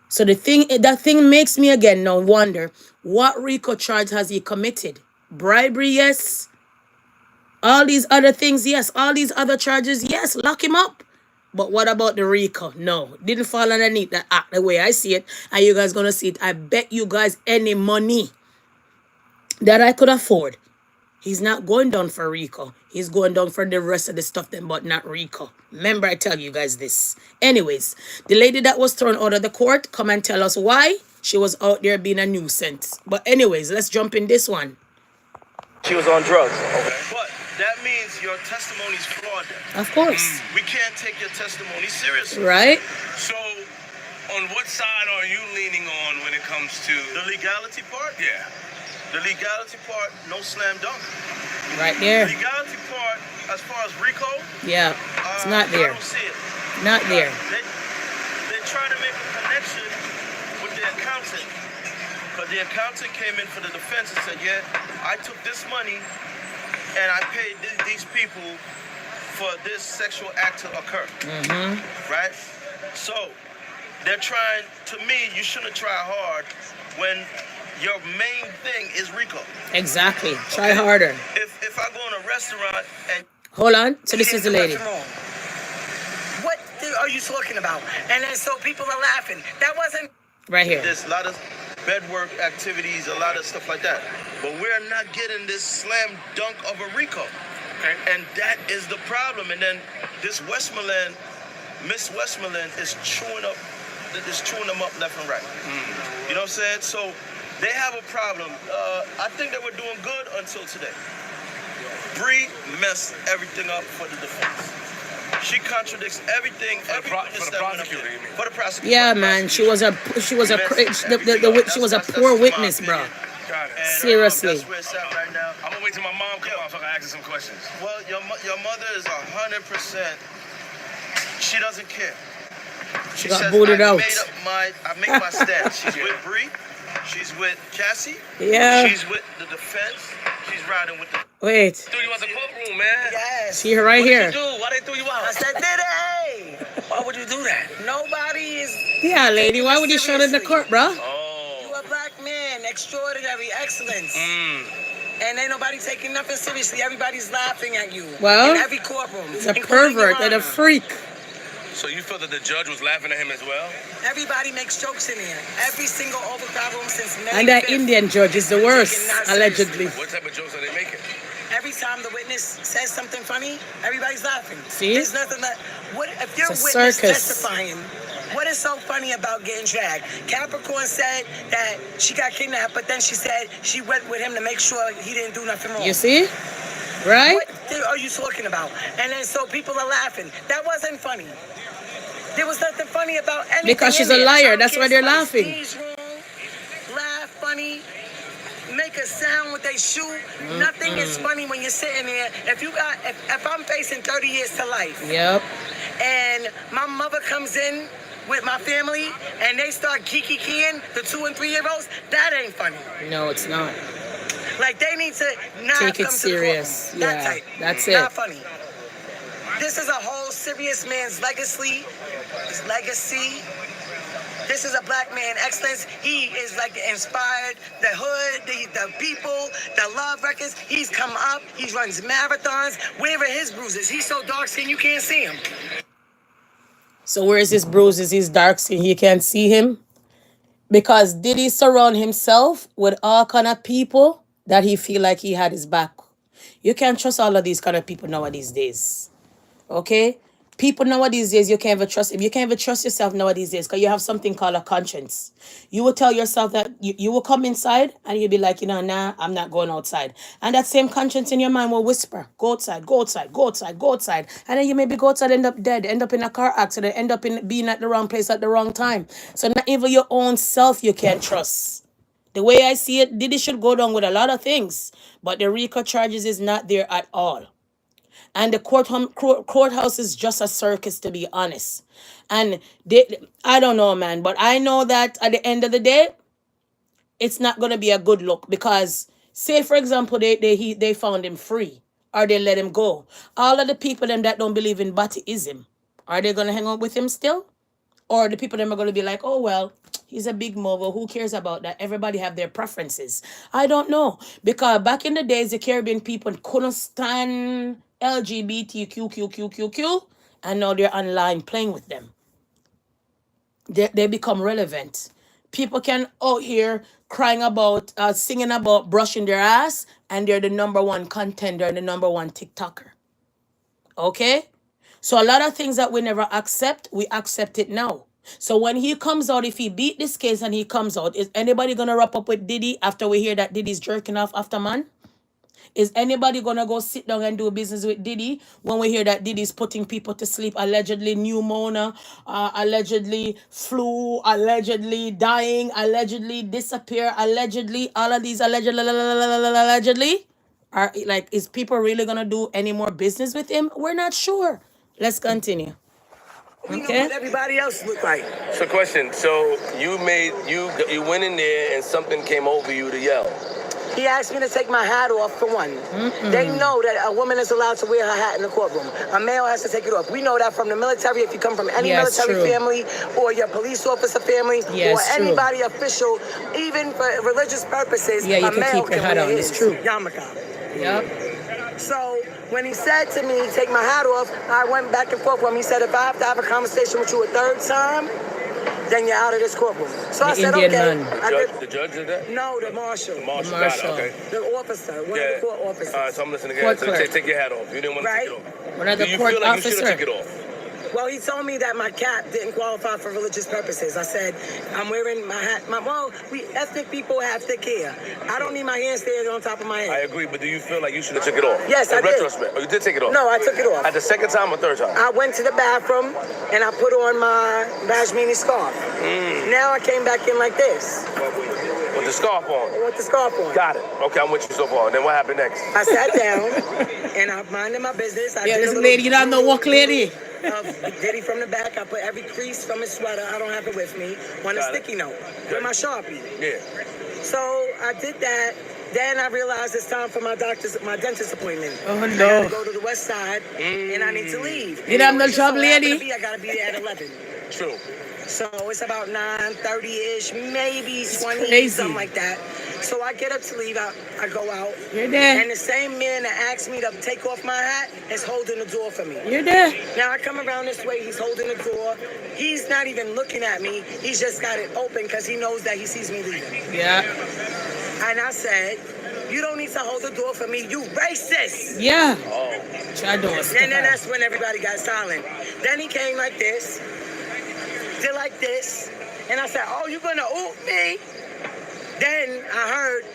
So that thing makes me again now wonder, what RICO charge has he committed? Bribery, yes. All these other things, yes. All these other charges, yes. Lock him up. But what about the RICO? No, didn't fall underneath that act the way I see it. And you guys gonna see it. I bet you guys any money that I could afford, he's not going down for RICO. He's going down for the rest of the stuff then, but not RICO. Remember, I tell you guys this. Anyways, the lady that was thrown out of the court, come and tell us why she was out there being a nuisance. But anyways, let's jump in this one. She was on drugs. Okay. But that means your testimony's flawed then. Of course. We can't take your testimony seriously. Right? So, on what side are you leaning on when it comes to the legality part? Yeah. The legality part, no slam dunk. Right there. The legality part, as far as RICO, yeah, it's not there. I don't see it. Not there. They're trying to make a connection with the accountant. Because the accountant came in for the defense and said, yeah, I took this money and I paid these people for this sexual act to occur. Mm-hmm. Right? So, they're trying, to me, you shouldn't try hard when your main thing is RICO. Exactly. Try harder. If I go in a restaurant and... Hold on. So this is the lady. What are you talking about? And then so people are laughing. That wasn't... Right here. There's a lot of bedwork activities, a lot of stuff like that. But we're not getting this slam dunk of a RICO. Okay. And that is the problem. And then this Westmoreland, Miss Westmoreland is chewing them up left and right. You know what I'm saying? So they have a problem. I think they were doing good until today. Bree messed everything up for the defense. She contradicts everything. For the prosecutor, you mean? For the prosecutor. Yeah, man. She was a poor witness, bro. Seriously. That's where it's at right now. I'm gonna wait till my mom comes out so I can ask her some questions. Well, your mother is 100%. She doesn't care. She got booted out. I made my stance. She's with Bree. She's with Cassie. Yeah. She's with the defense. She's riding with the... Wait. Threw you out the courtroom, man. Yes. See her right here. What did you do? Why they threw you out? I said, Diddy! Why would you do that? Nobody is... Yeah, lady. Why would you show it in the court, bro? Oh. You a black man. Extraordinary excellence. And ain't nobody taking nothing seriously. Everybody's laughing at you. Well, in every courtroom. He's a pervert and a freak. So you feel that the judge was laughing at him as well? Everybody makes jokes in here. Every single overcrowd room since May And that 5th, Indian judge is the worst, allegedly. What type of jokes are they making? Every time the witness says something funny, everybody's laughing. See? There's nothing that... What, if your It's a witness circus. testifying, what is so funny about getting dragged? Capricorn said that she got kidnapped, but then she said she went with him to make sure he didn't do nothing wrong. You see? Right? What are you talking about? And then so people are laughing. That wasn't funny. There was nothing funny about anything. Because she's a liar. That's why they're laughing. Laugh funny. Make a sound with their shoe. Nothing is funny when you're sitting there. If I'm facing 30 years to life. Yep. And my mother comes in with my family and they start kiki-keying the 2- and 3-year-olds, that ain't funny. No, it's not. Like they need to not take it come serious. To the courtroom. Yeah, That type. that's Not it. funny. This is a whole serious man's legacy. This is a black man excellence. He is like inspired the hood, the people, the love records. He's come up. He runs marathons. Where are his bruises? He's so dark skinned you can't see him. So where's his bruises, his dark skin? You can't see him. Because did he surround himself with all kind of people that he feel like he had his back? You can't trust all of these kind of people nowadays days. Okay? People nowadays days, you can't even trust him. You can't even trust yourself nowadays days because you have something called a conscience. You will tell yourself that you will come inside and you'll be like, nah, I'm not going outside. And that same conscience in your mind will whisper, go outside, go outside, go outside, go outside. And then you maybe go outside, end up dead, end up in a car accident, end up in being at the wrong place at the wrong time. So not even your own self you can't trust. The way I see it, Diddy should go down with a lot of things. But the RICO charges is not there at all. And the courthouse is just a circus, to be honest. And I don't know, man, but I know that at the end of the day, it's not gonna be a good look because, say for example, they found him free or they let him go. All of the people them that don't believe in Batiism, are they gonna hang out with him still? Or the people them are gonna be like, oh well, he's a big mogul. Who cares about that? Everybody have their preferences. I don't know. Because back in the days, the Caribbean people couldn't stand LGBTQQQQQ, and now they're online playing with them. They become relevant. People can out here crying about, singing about brushing their ass, and they're the #1 contender and the #1 TikToker. Okay? So a lot of things that we never accept, we accept it now. So when he comes out, if he beat this case and he comes out, is anybody going to wrap up with Diddy after we hear that Diddy's jerking off after man? Is anybody going to go sit down and do business with Diddy when we hear that Diddy's putting people to sleep, allegedly pneumonia, allegedly flu, allegedly dying, allegedly disappear, allegedly, all of these allegedly? Are like, is people really going to do any more business with him? We're not sure. Let's continue. We know what everybody else look like. So question, so you went in there and something came over you to yell. He asked me to take my hat off for one. They know that a woman is allowed to wear her hat in the courtroom. A male has to take it off. We know that from the military. If you come from any military family or your police officer family or anybody official, even for religious purposes, you a can male keep your hat on. It's true. yarmulke. Yep. So when he said to me, take my hat off, I went back and forth with him. He said, if I have to have a conversation with you a third time, then you're out of this courtroom. So I said, Indian okay. Man. The judge did that? No, the marshal. The marshal. Got it, okay. The officer, one of the court officers. All right, so I'm listening again. So take your hat off. You didn't want to take it off. One of the Do you court feel like officer. you should have took it off? Well, he told me that my cap didn't qualify for religious purposes. I said, I'm wearing my hat. We ethnic people have thick hair. I don't need my hair staying on top of my head. I agree, but do you feel like you should have took it off? Yes, I did. In retrospect, you did take it off? No, I took it off. At the second time or third time? I went to the bathroom and I put on my Bashmini scarf. Now I came back in like this. With the scarf on? With the scarf on. Got it. Okay, I'm with you so far. Then what happened next? I sat down and I minded my business. This lady, you don't know what lady. Diddy from the back. I put every crease from his sweater. I don't have it with me. On a sticky note with my Sharpie. Yeah. So I did that. Then I realized it's time for my dentist appointment. Oh no! I gotta go to the west side and I need to leave. You don't know job, lady. I gotta be there at 11. True. So it's about 9:30-ish, maybe 20, something like that. So I get up to leave. I go out. You're there. And the same man that asked me to take off my hat is holding the door for me. You're there. Now I come around this way. He's holding the door. He's not even looking at me. He's just got it open because he knows that he sees me leaving. Yeah. And I said, you don't need to hold the door for me. You racist. Yeah. Oh. Try doing stuff. And then that's when everybody got silent. Then he came like this. Did like this, and I said, oh, you gonna oop me? Then I heard,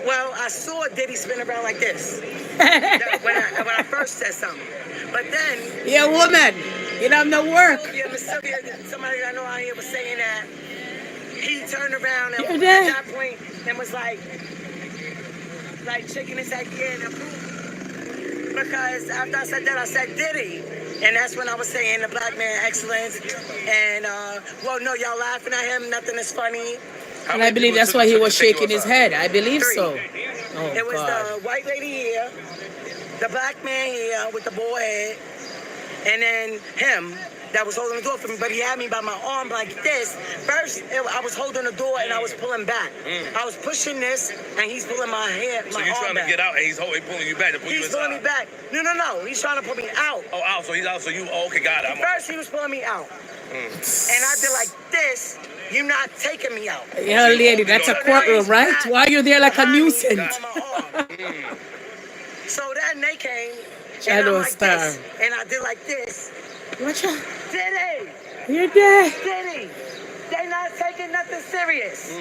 well, I saw Diddy spin around like this when I first said something. But then... Yeah, woman, you don't know work. Somebody I know out here was saying that he turned around and at that point and was like shaking his head again and approved. Because after I said that, I said Diddy. And that's when I was saying the black man excellence. And, well, no, y'all laughing at him. Nothing is funny. And I believe that's why he was shaking his head. I believe so. Oh, it was the white lady here, the black man here with the bald head, and then him that was holding the door for me. But he had me by my arm like this. First, I was holding the door and I was pulling back. I was pushing this and he's pulling my hair, my So you're trying to get out and he's pulling you back to pull you inside? He's pulling me back. No. He's trying to pull me out. Oh, out. So he's out. So you, okay, got it. First, he was pulling me out. and I did like this, you're not taking me out. Yeah, lady, that's a courtroom, right? Why are you there like a nuisance? So then they came, and Shadow I'm like Star. this, and I did like this. Watch out. Diddy! You're there. Diddy! They not taking nothing serious.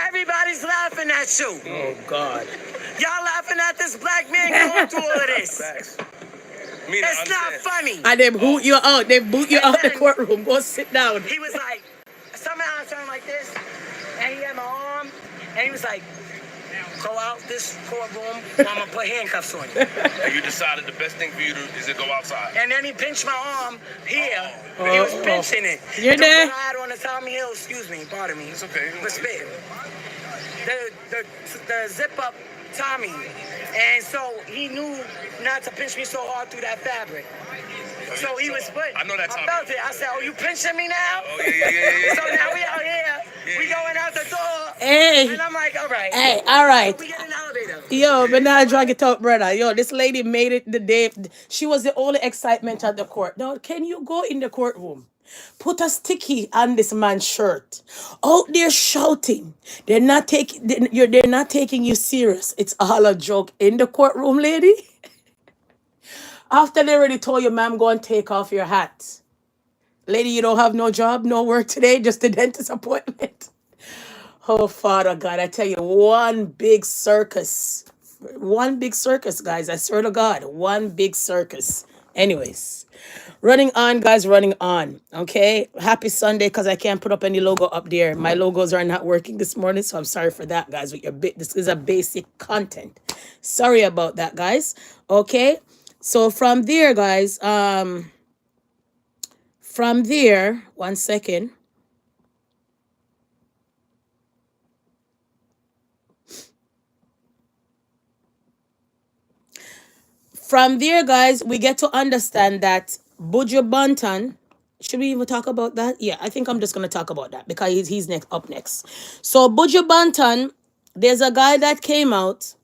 Everybody's laughing at you. Oh, God. Y'all laughing at this black man going through all of this. It's not funny. And they boot you out. They boot you out the courtroom. Go sit down. He was like, somehow I turned like this, and he had my arm, and he was like, go out this courtroom, or I'm gonna put handcuffs on you. And you decided the best thing for you is to go outside. And then he pinched my arm here. He was pinching it. You're there? I had on the Tommy Hill, excuse me, pardon me. It's okay. Respect. The zip up Tommy. And so he knew not to pinch me so hard through that fabric. So he was put. I know that Tommy. I felt it. I said, oh, you pinching me now? Oh, yeah. So now we out here. We going out the door. Hey. And I'm like, all right. Hey, all right. So we get in the elevator. Yo, but now drag it out, brother. Yo, this lady made it the day. She was the only excitement at the court. Now, can you go in the courtroom? Put a sticky on this man's shirt. Out there shouting. They're not taking you serious. It's all a joke. In the courtroom, lady. After they already told you, ma'am, go and take off your hat. Lady, you don't have no job, no work today, just a dentist appointment. Oh, Father God, I tell you, one big circus. One big circus, guys. I swear to God, one big circus. Anyways, running on, guys, running on. Okay, happy Sunday, because I can't put up any logo up there. My logos are not working this morning, so I'm sorry for that, guys. With your this is a basic content. Sorry about that, guys. Okay, so from there, guys, from there, 1 second. From there, guys, we get to understand that Buju Banton, should we even talk about that? Yeah, I think I'm just going to talk about that because he's next up next. So Buju Banton, there's a guy that came out,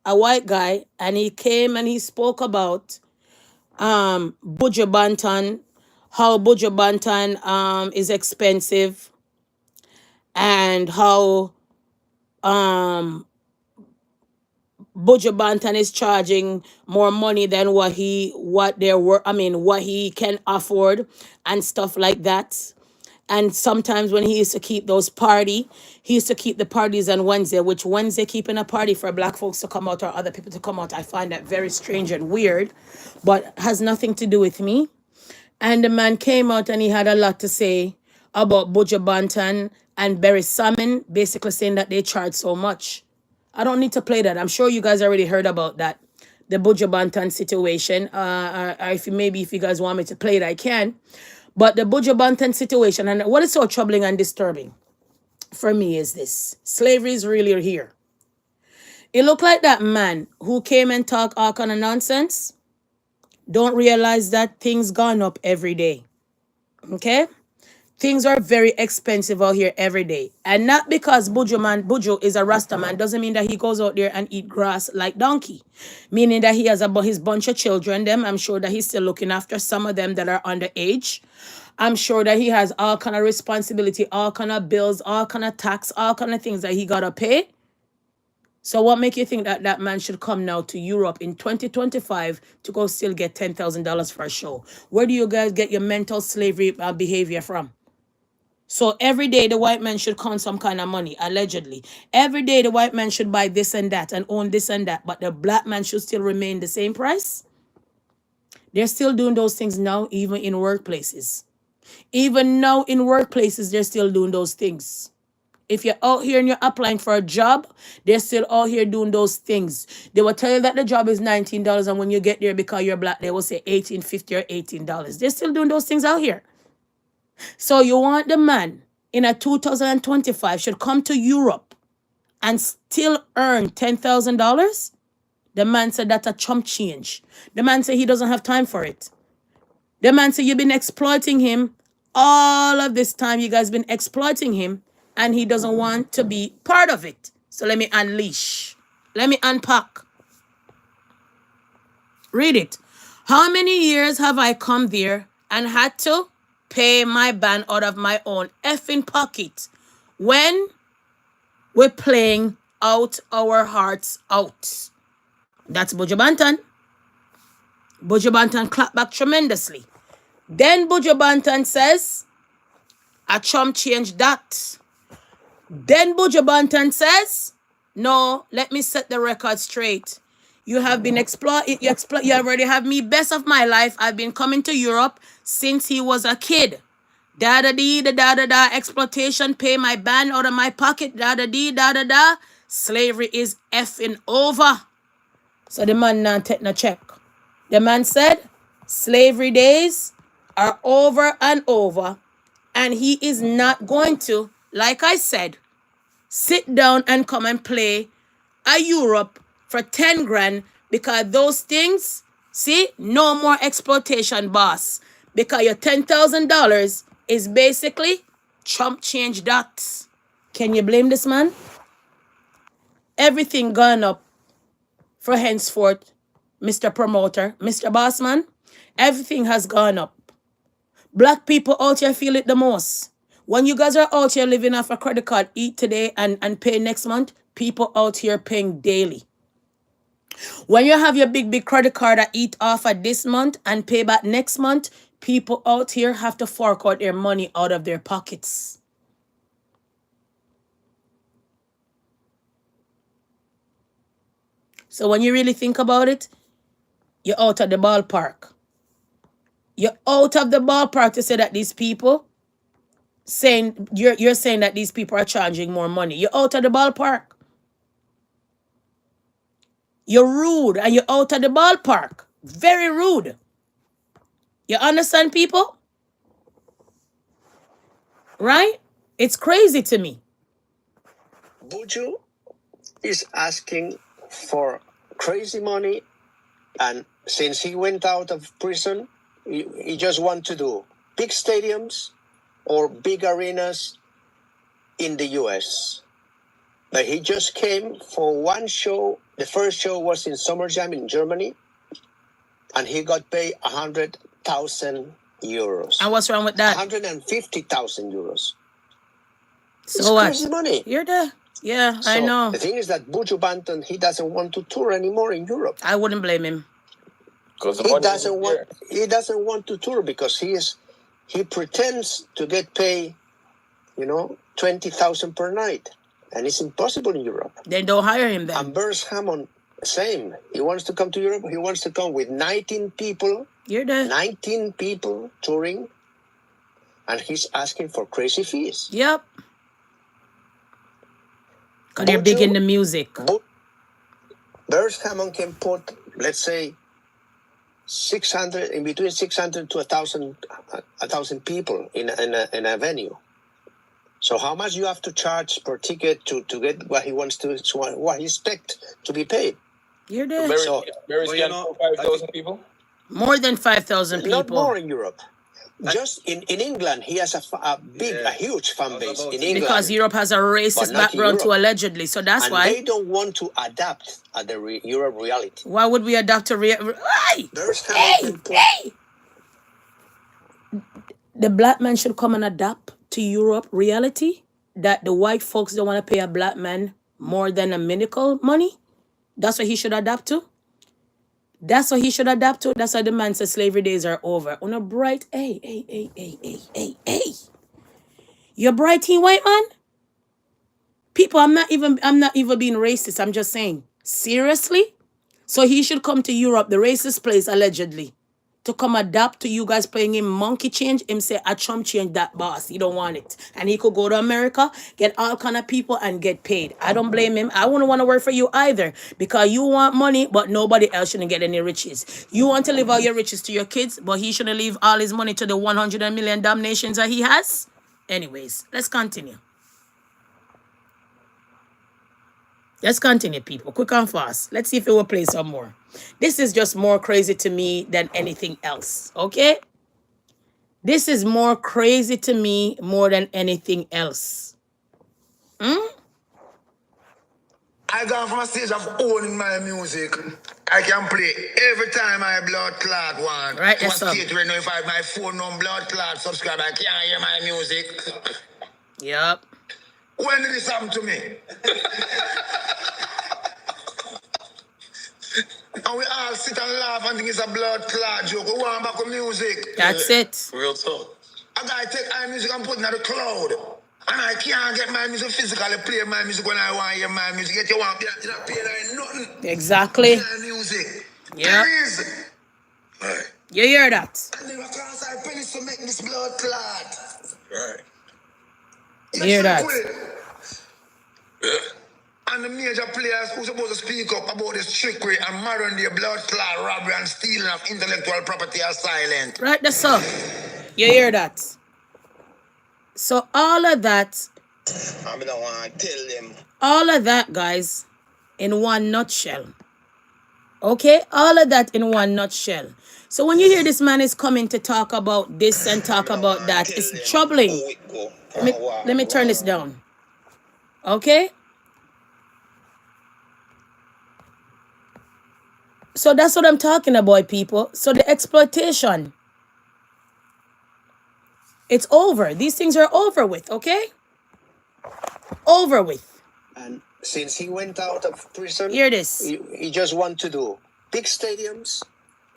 a white guy, and he came and he spoke about Buju Banton, how Buju Banton is expensive, and how Buju Banton is charging more money than what he can afford and stuff like that. And sometimes when he used to keep those he used to keep the parties on Wednesday, which Wednesday keeping a party for black folks to come out or other people to come out, I find that very strange and weird, but has nothing to do with me. And the man came out and he had a lot to say about Buju Banton and Berry Salmon, basically saying that they charge so much. I don't need to play that. I'm sure you guys already heard about that, the Buju Banton situation. If you guys want me to play it, I can. But the Buju Banton situation, and what is so troubling and disturbing for me is this. Slavery is really here. It looked like that man who came and talked all kind of nonsense don't realize that things gone up every day. Okay? Things are very expensive out here every day. And not because Buju is a Rasta man doesn't mean that he goes out there and eat grass like donkey. Meaning that he has his bunch of children. I'm sure that he's still looking after some of them that are underage. I'm sure that he has all kind of responsibility, all kind of bills, all kind of tax, all kind of things that he got to pay. So what make you think that that man should come now to Europe in 2025 to go still get $10,000 for a show? Where do you guys get your mental slavery behavior from? So every day the white man should count some kind of money, allegedly. Every day the white man should buy this and that and own this and that, but the black man should still remain the same price? They're still doing those things now, even in workplaces. Even now in workplaces, they're still doing those things. If you're out here and you're applying for a job, they're still out here doing those things. They will tell you that the job is $19, and when you get there because you're black, they will say $18.50 or $18. They're still doing those things out here. So you want the man in a 2025 should come to Europe and still earn $10,000? The man said that's a chump change. The man said he doesn't have time for it. The man said you've been exploiting him all of this time. You guys been exploiting him, and he doesn't want to be part of it. So let me unleash. Let me unpack. Read it. How many years have I come there and had to pay my band out of my own effing pocket when we're playing out our hearts out. That's Buju Banton. Buju Banton clapped back tremendously. Then Buju Banton says, a chump changed that. Then Buju Banton says, no, let me set the record straight. You have been exploited. You already have me best of my life. I've been coming to Europe since he was a kid. Da-da-dee, da-da-da-da, exploitation, pay my band out of my pocket, da-da-dee, da-da-da. Slavery is effing over. So the man not take no check. The man said, slavery days are over and over, and he is not going to, like I said, sit down and come and play a Europe for 10 grand because those things, see, no more exploitation, boss. Because your $10,000 is basically chump change that. Can you blame this man? Everything gone up for henceforth, Mr. Promoter, Mr. Bossman. Everything has gone up. Black people out here feel it the most. When you guys are out here living off a credit card, eat today and pay next month, people out here paying daily. When you have your big credit card that eat off at this month and pay back next month, people out here have to fork out their money out of their pockets. So when you really think about it, you're out of the ballpark. You're out of the ballpark to say that these people saying you're saying that these people are charging more money. You're out of the ballpark. You're rude and you're out of the ballpark. Very rude. You understand, people? Right? It's crazy to me. Buju is asking for crazy money, and since he went out of prison, he just wants to do big stadiums or big arenas in the US. But he just came for one show. The first show was in Summer Jam in Germany, and he got paid 100,000 euros. And what's wrong with that? 150,000 euros. So it's what? Crazy money. You're there. Yeah, So I know. the thing is that Buju Banton, he doesn't want to tour anymore in Europe. I wouldn't blame him. He doesn't want to tour because he pretends to get paid, 20,000 per night, and it's impossible in Europe. Then don't hire him then. And Burns Hammond, same. He wants to come to Europe. He wants to come with 19 people. You're there. 19 people touring, and he's asking for crazy fees. Yep. Because they're big in the music. Burns Hammond can put, let's say, 600, in between 600 to 1,000 people in a venue. So how much you have to charge per ticket to get what he wants to, what he expects to be paid? You're there. Mary's getting 5,000 people? More than 5,000 people. Not more in Europe. Just in England, he has a huge fan base in England. Because Europe has a racist background too, allegedly. So that's and why. They don't want to adapt at the Europe reality. Why would we adapt to hey! The black man should come and adapt to Europe reality, that the white folks don't want to pay a black man more than a minimal money. That's what he should adapt to. That's what he should adapt to. That's why the man says slavery days are over. On a bright, hey. You're bright teen white man? People, I'm not even being racist. I'm just saying. Seriously? So he should come to Europe, the racist place, allegedly, to come adapt to you guys playing him monkey change. Him say, I chump change that boss. He don't want it. And he could go to America, get all kind of people and get paid. I don't blame him. I wouldn't want to work for you either. Because you want money, but nobody else shouldn't get any riches. You want to leave all your riches to your kids, but he shouldn't leave all his money to the 100 million damn nations that he has. Anyways, let's continue. Let's continue, people. Quick and fast. Let's see if it will play some more. This is just more crazy to me than anything else. Okay? This is more crazy to me more than anything else. I I gone from a stage of owning my music. I can play every time I blood clot one. Right, To a that's up. state where now if I have my phone on blood clot subscribe, I can't hear my music. Yep. When did this happen to me? And we all sit and laugh and think it's a blood clot joke. We want back with music. That's it. Real talk. A guy take my music and put it in the cloud. And I can't get my music physically, play my music when I want to hear my music. Yet you want to pay that nothing. Exactly. My music. Yep. Pennies. Right. You hear that? And then across our pennies to make this blood clot. Right. You hear that? Yeah. And the major players who supposed to speak up about this trickery and modern day blood clot robbery and stealing of intellectual property are silent. Right, that's up. You hear that? So all of that, I don't want to tell them. all of that, guys, in one nutshell. Okay? All of that in one nutshell. So when you hear this man is coming to talk about this and talk about that, it's troubling. Let me turn this down. Okay? So that's what I'm talking about, people. So the exploitation, it's over. These things are over with, okay? Over with. And since he went out of prison, hear this. He just want to do big stadiums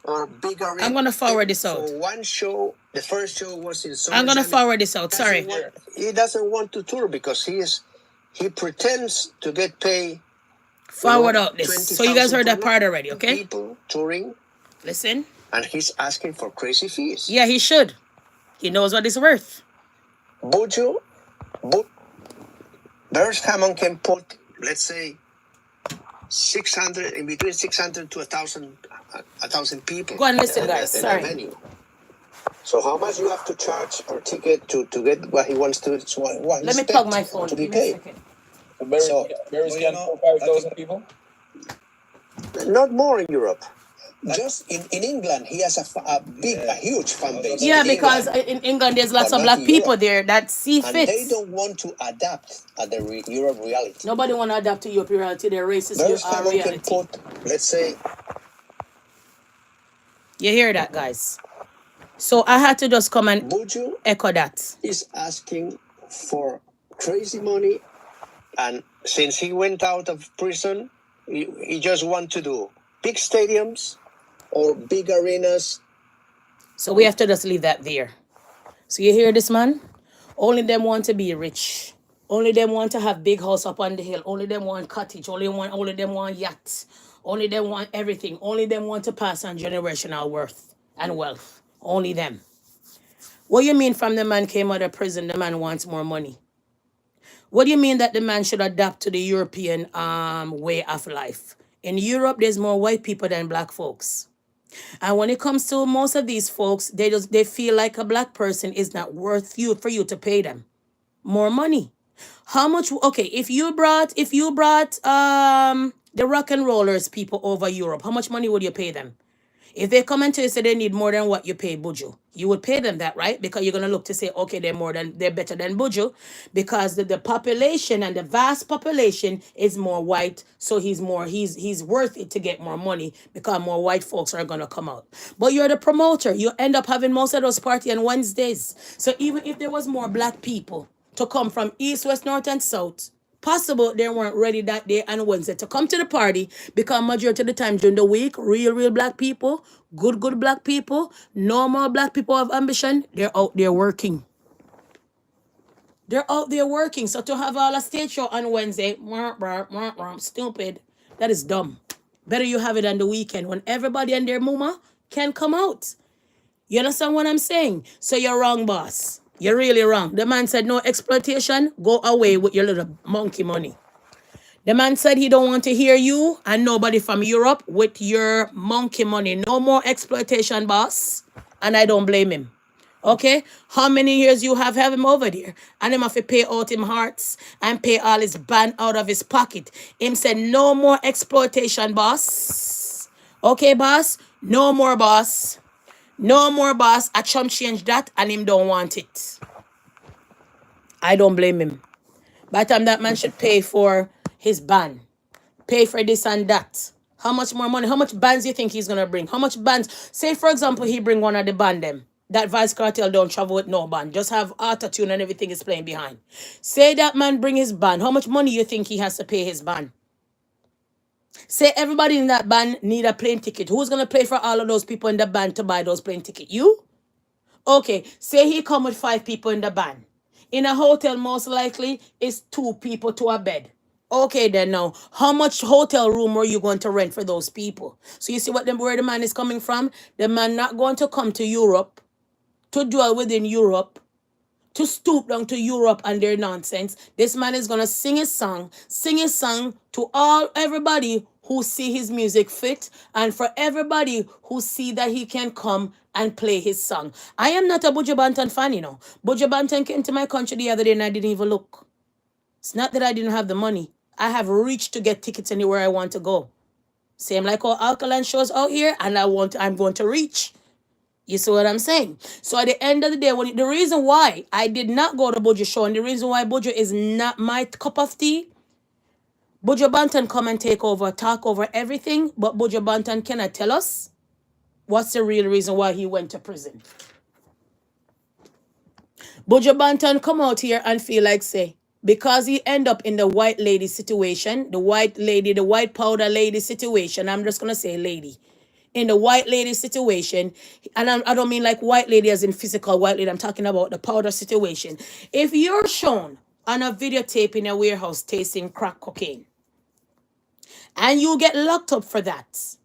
or big arenas. I'm going to forward this out. For one show, the first show was in summer. I'm going to forward this out. Sorry. He doesn't want to tour because he pretends to get paid. Forward out this. So you guys heard that part already, okay? People touring. Listen. And he's asking for crazy fees. Yeah, he should. He knows what it's worth. Buju, Bears Hammond can put, let's say, 600, in between 600 to 1,000 people. Go and listen, guys. Sorry. Venue. So how much you have to charge per ticket to get what he wants to? Let me plug my phone to be paid. Barry's getting 5,000 people? Not more in Europe. Just in England, he has a huge fan base. Yeah, because in England, there's lots of black people there that see fit. And they don't want to adapt at the Europe reality. Nobody want to adapt to Europe reality. They're racist reality. Can put, let's say... You hear that, guys? So I had to just come and Buju echo that. He's asking for crazy money. And since he went out of prison, he just want to do big stadiums or big arenas. So we have to just leave that there. So you hear this, man? Only them want to be rich. Only them want to have big house up on the hill. Only them want cottage. Only them want yachts. Only them want everything. Only them want to pass on generational worth and wealth. Only them. What do you mean from the man came out of prison, the man wants more money? What do you mean that the man should adapt to the European way of life? In Europe, there's more white people than black folks. And when it comes to most of these folks, they feel like a black person is not worth for you to pay them more money. How much? Okay, if you brought the rock and rollers people over Europe, how much money would you pay them? If they come and tell you say they need more than what you pay Buju, you would pay them that, right? Because you're gonna look to say, okay, they're better than Buju, because the population and the vast population is more white, so he's worth it to get more money because more white folks are gonna come out. But you're the promoter, you end up having most of those parties on Wednesdays. So even if there was more black people to come from east, west, north, and south, possible they weren't ready that day on Wednesday to come to the party, because majority of the time during the week, real black people, good black people, normal black people of ambition, they're out there working. They're out there working. So to have all a stage show on Wednesday, stupid. That is dumb. Better you have it on the weekend when everybody and their mama can come out. You understand what I'm saying? So you're wrong, boss. You're really wrong. The man said no exploitation. Go away with your little monkey money. The man said he don't want to hear you and nobody from Europe with your monkey money. No more exploitation, boss. And I don't blame him. Okay? How many years you have him over there? And him have to pay out him hearts and pay all his band out of his pocket. Him said no more exploitation, boss. Okay, boss? No more, boss. No more, boss. I chump change that and him don't want it. I don't blame him. By the time that man should pay for his ban. pay for this and that. How much more money? How much bands you think he's gonna bring? How much bands? Say for example, he bring one of the band them. That Vice Cartel don't travel with no band. Just have auto-tune and everything is playing behind. Say that man bring his band. How much money you think he has to pay his band? Say everybody in that band need a plane ticket. Who's gonna pay for all of those people in the band to buy those plane tickets? You? Okay, say he come with 5 people in the band. In a hotel, most likely, it's 2 people to a bed. Okay, then now, how much hotel room are you going to rent for those people? So you see where the man is coming from? The man not going to come to Europe, to dwell within Europe, to stoop down to Europe and their nonsense. This man is gonna sing his song to everybody who see his music fit, and for everybody who see that he can come and play his song. I am not a Buju Banton fan, you know. Buju Banton came to my country the other day and I didn't even look. It's not that I didn't have the money. I have reached to get tickets anywhere I want to go. Same like all Alkaline shows out here, and I'm going to reach. You see what I'm saying? So at the end of the day, the reason why I did not go to Buju show, and the reason why Buju is not my cup of tea, Buju Banton come and take over, talk over everything, but Buju Banton cannot tell us what's the real reason why he went to prison. Buju Banton come out here and feel like say, because he end up in the white lady situation, the white powder lady situation, I'm just going to say lady. In the white lady situation, and I don't mean like white lady as in physical white lady, I'm talking about the powder situation. If you're shown on a videotape in a warehouse tasting crack cocaine, and you get locked up for that,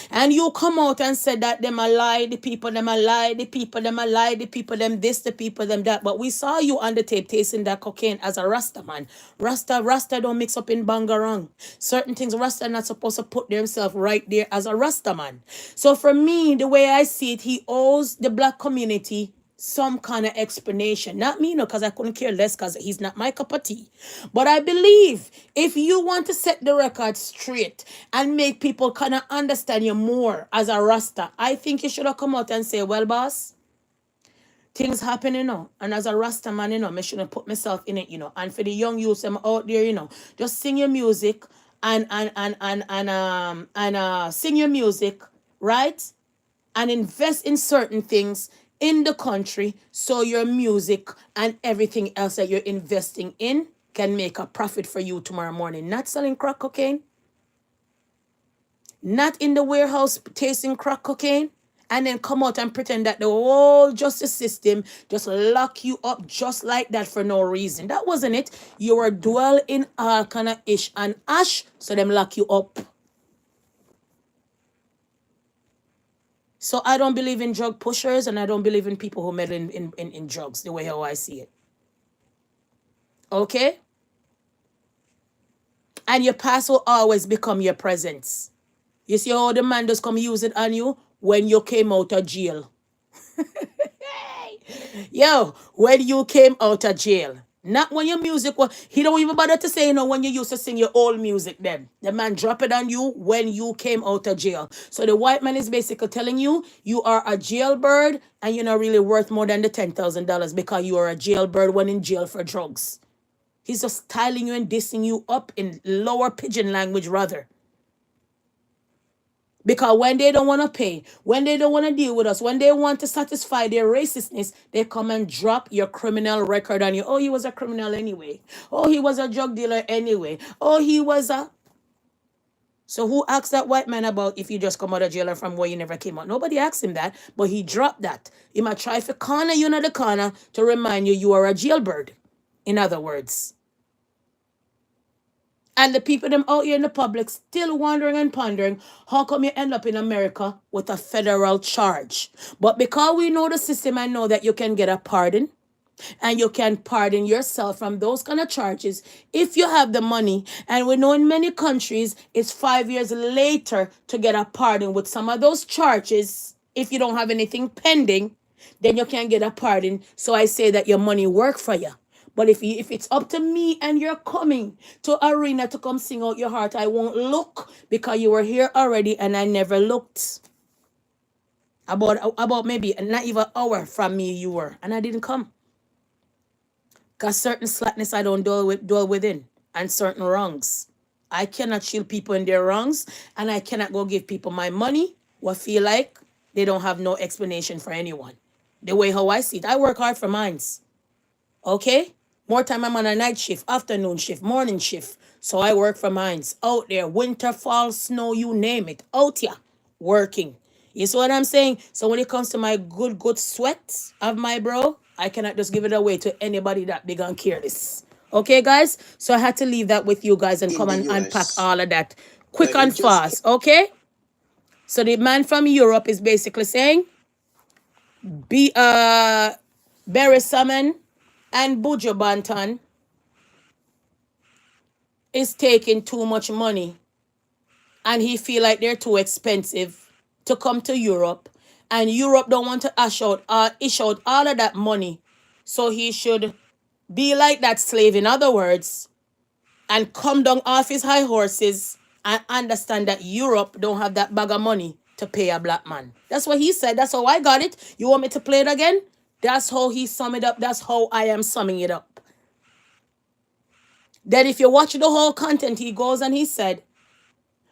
and you come out and said that them a lie, the people them a lie, the people them a lie, the people them this, the people them that. But we saw you on the tape tasting that cocaine as a Rasta man. Rasta don't mix up in bangarang. Certain things Rasta not supposed to put themselves right there as a Rasta man. So for me, the way I see it, he owes the black community some kind of explanation. Not me, no, because I couldn't care less because he's not my cup of tea. But I believe if you want to set the record straight and make people kind of understand you more as a Rasta, I think you should have come out and say, well, boss, things happen, you know. And as a Rasta man, you know, I shouldn't put myself in it, you know. And for the young youths I'm out there, you know, just sing your music and sing your music, right? And invest in certain things in the country so your music and everything else that you're investing in can make a profit for you tomorrow morning. Not selling crack cocaine, not in the warehouse tasting crack cocaine, and then come out and pretend that the whole justice system just lock you up just like that for no reason. That wasn't it. You were dwell in all kind of ish and ash, so them lock you up. So I don't believe in drug pushers, and I don't believe in people who meddle in drugs, the way how I see it. Okay? And your past will always become your presence. You see how the man just come use it on you when you came out of jail. Yo, when you came out of jail. Not when your music was, he don't even bother to say, you know, when you used to sing your old music then. The man drop it on you when you came out of jail. So the white man is basically telling you, you are a jailbird and you're not really worth more than the $10,000 because you are a jailbird when in jail for drugs. He's just styling you and dissing you up in lower pigeon language rather. Because when they don't want to pay, when they don't want to deal with us, when they want to satisfy their racistness, they come and drop your criminal record on you. Oh, he was a criminal anyway. Oh, he was a drug dealer anyway. Oh, he was a... So who asked that white man about if you just come out of jail from where you never came out? Nobody asked him that, but he dropped that. He might try to corner you in the corner to remind you you are a jailbird, in other words. And the people them out here in the public still wondering and pondering, how come you end up in America with a federal charge? But because we know the system and know that you can get a pardon, and you can pardon yourself from those kind of charges if you have the money. And we know in many countries, it's 5 years later to get a pardon with some of those charges. If you don't have anything pending, then you can get a pardon. So I say that your money work for you. But if it's up to me and you're coming to arena to come sing out your heart, I won't look because you were here already and I never looked. About maybe not even an hour from me you were, and I didn't come. Because certain slackness I don't dwell within, and certain wrongs. I cannot shield people in their wrongs, and I cannot go give people my money what feel like they don't have no explanation for anyone. The way how I see it, I work hard for mines. Okay? More time I'm on a night shift, afternoon shift, morning shift. So I work for mines. Out there, winter, fall, snow, you name it. Out here, working. You see what I'm saying? So when it comes to my good sweat of my bro, I cannot just give it away to anybody that big and careless. Okay, guys? So I had to leave that with you guys and In come the and unpack US. all of that quick Like I and just fast. Okay? So the man from Europe is basically saying, be Barry Salmon and Buju Banton is taking too much money, and he feel like they're too expensive to come to Europe, and Europe don't want to ish out all of that money, so he should be like that slave, in other words, and come down off his high horses and understand that Europe don't have that bag of money to pay a black man. That's what he said. That's how I got it. You want me to play it again? That's how he summed it up. That's how I am summing it up. Then if you watch the whole content, he goes and he said,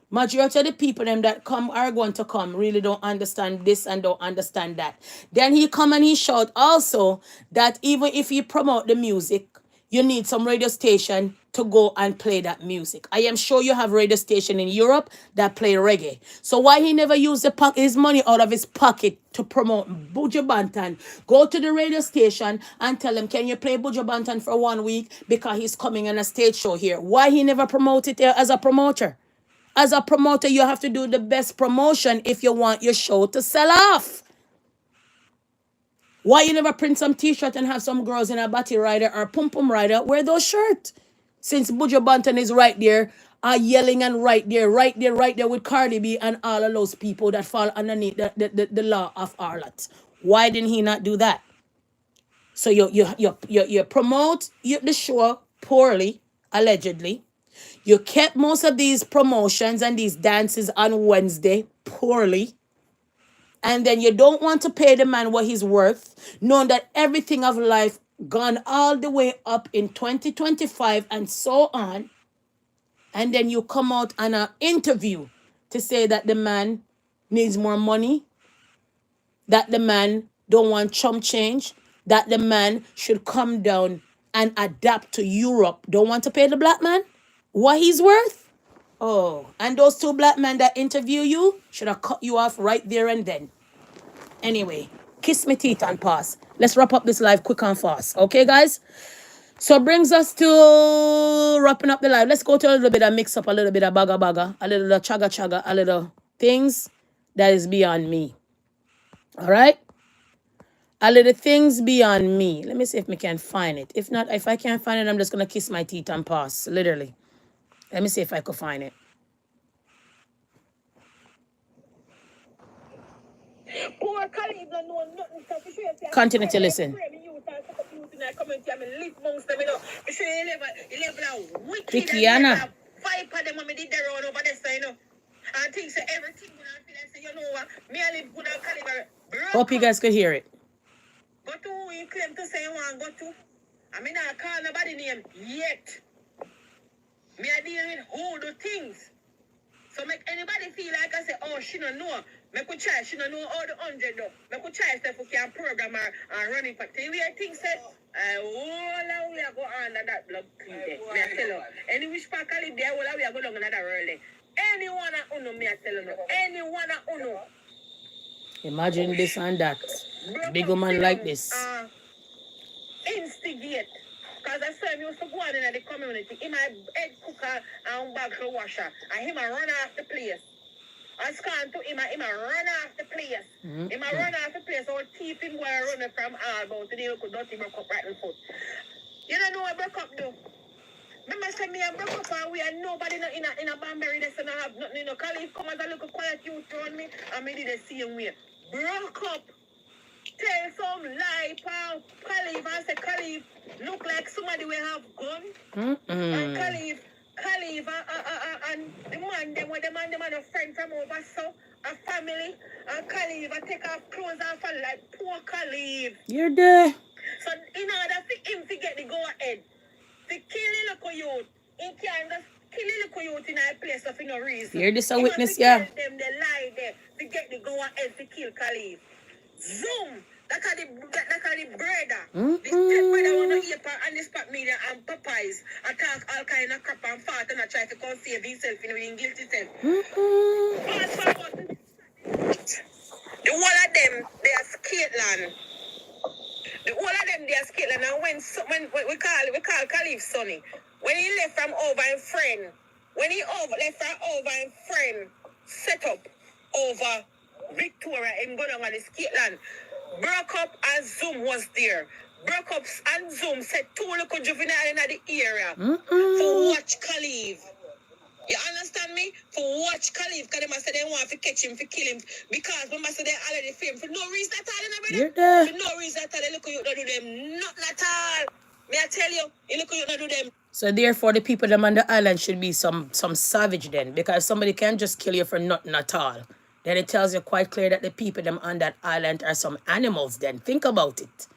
majority of the people them that come are going to come really don't understand this and don't understand that. Then he come and he shout also that even if you promote the music, you need some radio station to go and play that music. I am sure you have radio station in Europe that play reggae. So why he never use his money out of his pocket to promote Buju Banton? Go to the radio station and tell him, can you play Buju Banton for 1 week because he's coming on a stage show here? Why he never promote it there as a promoter? As a promoter, you have to do the best promotion if you want your show to sell off. Why you never print some t-shirt and have some girls in a body rider or pum pum rider wear those shirts? Since Buju Banton is right there, yelling and right there with Cardi B and all of those people that fall underneath the law of harlot. Why didn't he not do that? So you promote the show poorly, allegedly. You kept most of these promotions and these dances on Wednesday poorly. And then you don't want to pay the man what he's worth, knowing that everything of life gone all the way up in 2025 and so on. And then you come out on an interview to say that the man needs more money, that the man don't want chump change, that the man should come down and adapt to Europe. Don't want to pay the black man what he's worth? Oh, and those two black men that interview you should have cut you off right there and then. Anyway, kiss me teeth and pass. Let's wrap up this live quick and fast. Okay, guys? So brings us to wrapping up the live. Let's go to a little bit of mix up, a little bit of baga, a little chaga, a little things that is beyond me. All right? A little things beyond me. Let me see if I can find it. If not, if I can't find it, I'm just going to kiss my teeth and pass. Literally. Let me see if I could find it. Continue to listen. Tikiana. Hope you guys could hear it. Go to who you claim to say you want to go to. I mean, I call nobody name yet. Me I deal with who do things. So make anybody feel like I say, oh, she don't know. Me could try, she don't know all the 100 though. Me could try stuff who can program and run it for the way things said. All we are go under that blood clean there. Me I tell you. Any wish pack I live there, all we are go down another early. Anyone I uno, me I tell you. Anyone I uno. Imagine this and that. Big woman like this. Instigate. Because I saw him used to go on in the community. He my head cooker and bag washer. And him a run off the place. I scan to him a run off the place. Him a run off the place. All thief him were running from all about today. Could not even broke up right in foot. You don't know what broke up do? Remember say me a broke up and we are nobody in a Banbury that's not have nothing. You know, Khalif come as a little quiet youth around me and me did the same way. Broke up. Tell some lie, pal. Khalif, I say Khalif look like somebody will have gun. And Khalif, and the man, them a friend from over so, a family, and Khalif, I take off clothes off and like poor Khalif. You're there. So in order for him to get the go ahead, to kill the local youth, he can just kill the little youth in a place for no reason. Hear this a You witness, have to yeah. tell them they lie there to get the go ahead to kill Khalif. Zoom. That's how the brother. The step brother wanna hear on the spot media and Popeyes attack all kind of crap and fart and try to come save himself in the guilty self. Fast forward. The whole of them, they are Scotland. The whole of them, they are Scotland. And when we call Khalif Sonny, when he left from over in friend, when he left from over in friend, set up over Victoria in Gunung and Scotland, broke up and Zoom was there. Broke up and Zoom said 2 little juvenile in the area for watch Khalif. You understand me? For watch Khalif, because they say they want to catch him, to kill him, because when I say they already framed for no reason at all, you know, for no reason at all, they look you not do them, nothing at all. May I tell you, look you not do them. So therefore, the people them on the island should be some savage then, because somebody can't just kill you for nothing at all. Then it tells you quite clear that the people them on that island are some animals then. Think about it.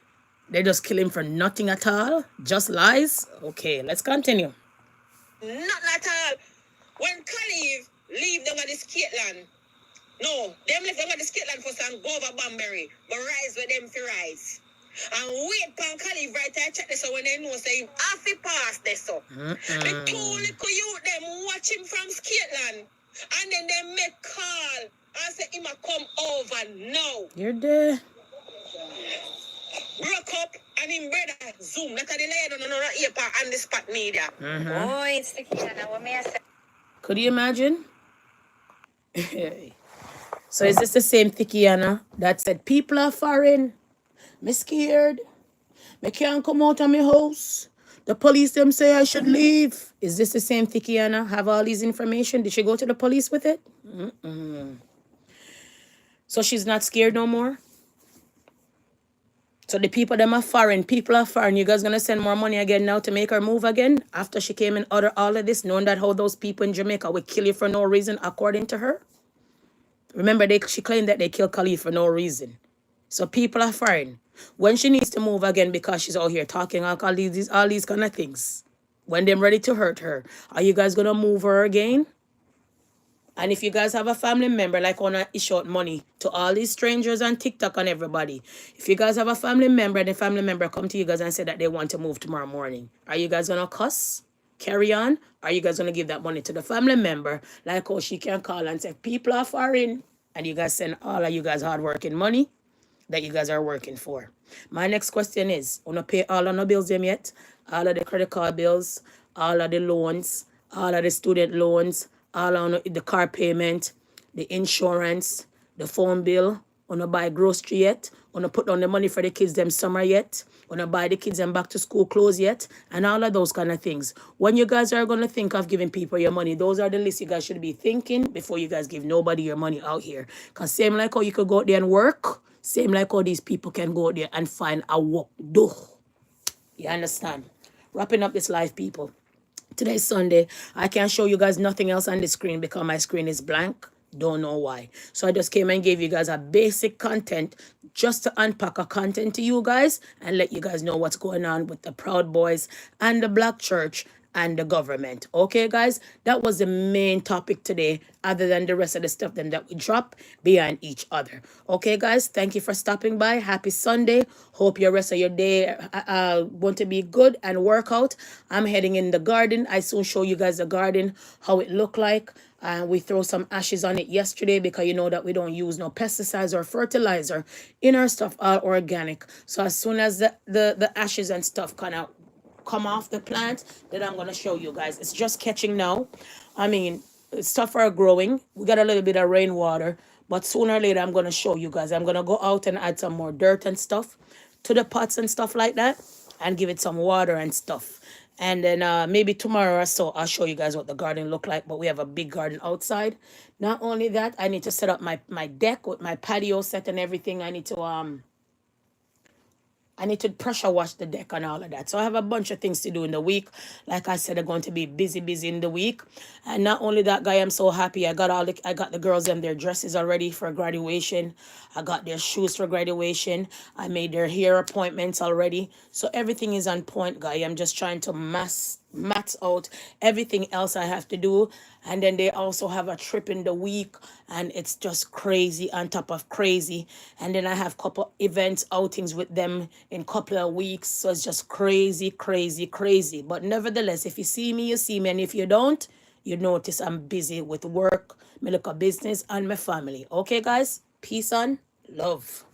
They just kill him for nothing at all? Just lies? Okay, let's continue. Nothing at all. When Khalif leave them at the Scotland, no, them left them at the Scotland first and go over Banbury, but rise with them for rise. And wait for Khalif right there, check this so when they know say him half he pass this so. The 2 little youth them watch him from Scotland, and then they make call and say him a come over now. You're there. Broke up and him brother Zoom. That's how they lay down on the ear on the spot media. Oh, it's the kid now. What may I say? Could you imagine? So is this the same Thikiana that said people are foreign? Me scared. Me can't come out of my house. The police them say I should leave. Is this the same Thikiana? Have all these information? Did she go to the police with it? So she's not scared no more? So the people them are foreign. People are foreign. You guys gonna send more money again now to make her move again? After she came and ordered all of this, knowing that how those people in Jamaica would kill you for no reason, according to her? Remember, she claimed that they killed Khalif for no reason. So people are foreign. When she needs to move again because she's out here talking all these kind of things, when they're ready to hurt her, are you guys gonna move her again? And if you guys have a family member, like wanna issue out money to all these strangers on TikTok and everybody, if you guys have a family member and the family member come to you guys and say that they want to move tomorrow morning, are you guys gonna cuss? Carry on? Are you guys gonna give that money to the family member, like how she can call and say people are foreign, and you guys send all of you guys hard-working money that you guys are working for? My next question is, wanna pay all of the bills them yet? All of the credit card bills, all of the loans, all of the student loans, all on the car payment, the insurance, the phone bill, wanna buy grocery yet, wanna put down the money for the kids them summer yet, wanna buy the kids them back to school clothes yet, and all of those kind of things. When you guys are gonna think of giving people your money, those are the lists you guys should be thinking before you guys give nobody your money out here. Cause same like how you could go out there and work, same like how these people can go out there and find a work do. You understand? Wrapping up this live, people. Today's Sunday. I can't show you guys nothing else on the screen because my screen is blank. Don't know why. So I just came and gave you guys a basic content just to unpack a content to you guys and let you guys know what's going on with the Proud Boys and the Black Church and the government. Okay, guys? That was the main topic today, other than the rest of the stuff then that we drop behind each other. Okay, guys? Thank you for stopping by. Happy Sunday. Hope your rest of your day want to be good and work out. I'm heading in the garden. I soon show you guys the garden, how it look like. We throw some ashes on it yesterday because you know that we don't use no pesticides or fertilizer in our stuff, all organic. So as soon as the ashes and stuff kind of come off the plant, then I'm gonna show you guys. It's just catching now. I mean, stuff are growing. We got a little bit of rainwater, but sooner or later I'm gonna show you guys. I'm gonna go out and add some more dirt and stuff to the pots and stuff like that and give it some water and stuff. And then maybe tomorrow or so I'll show you guys what the garden look like. But we have a big garden outside. Not only that, I need to set up my deck with my patio set and everything. I need to pressure wash the deck and all of that. So I have a bunch of things to do in the week. Like I said, I'm going to be busy in the week. And not only that, guy, I'm so happy. I got the girls and their dresses already for graduation. I got their shoes for graduation. I made their hair appointments already. So everything is on point, guy. I'm just trying to max out everything else I have to do. And then they also have a trip in the week, and it's just crazy on top of crazy. And then I have couple events, outings with them in couple of weeks. So it's just crazy, crazy, crazy. But nevertheless, if you see me, you see me. And if you don't, you notice I'm busy with work, my local business, and my family. Okay, guys? Peace and love.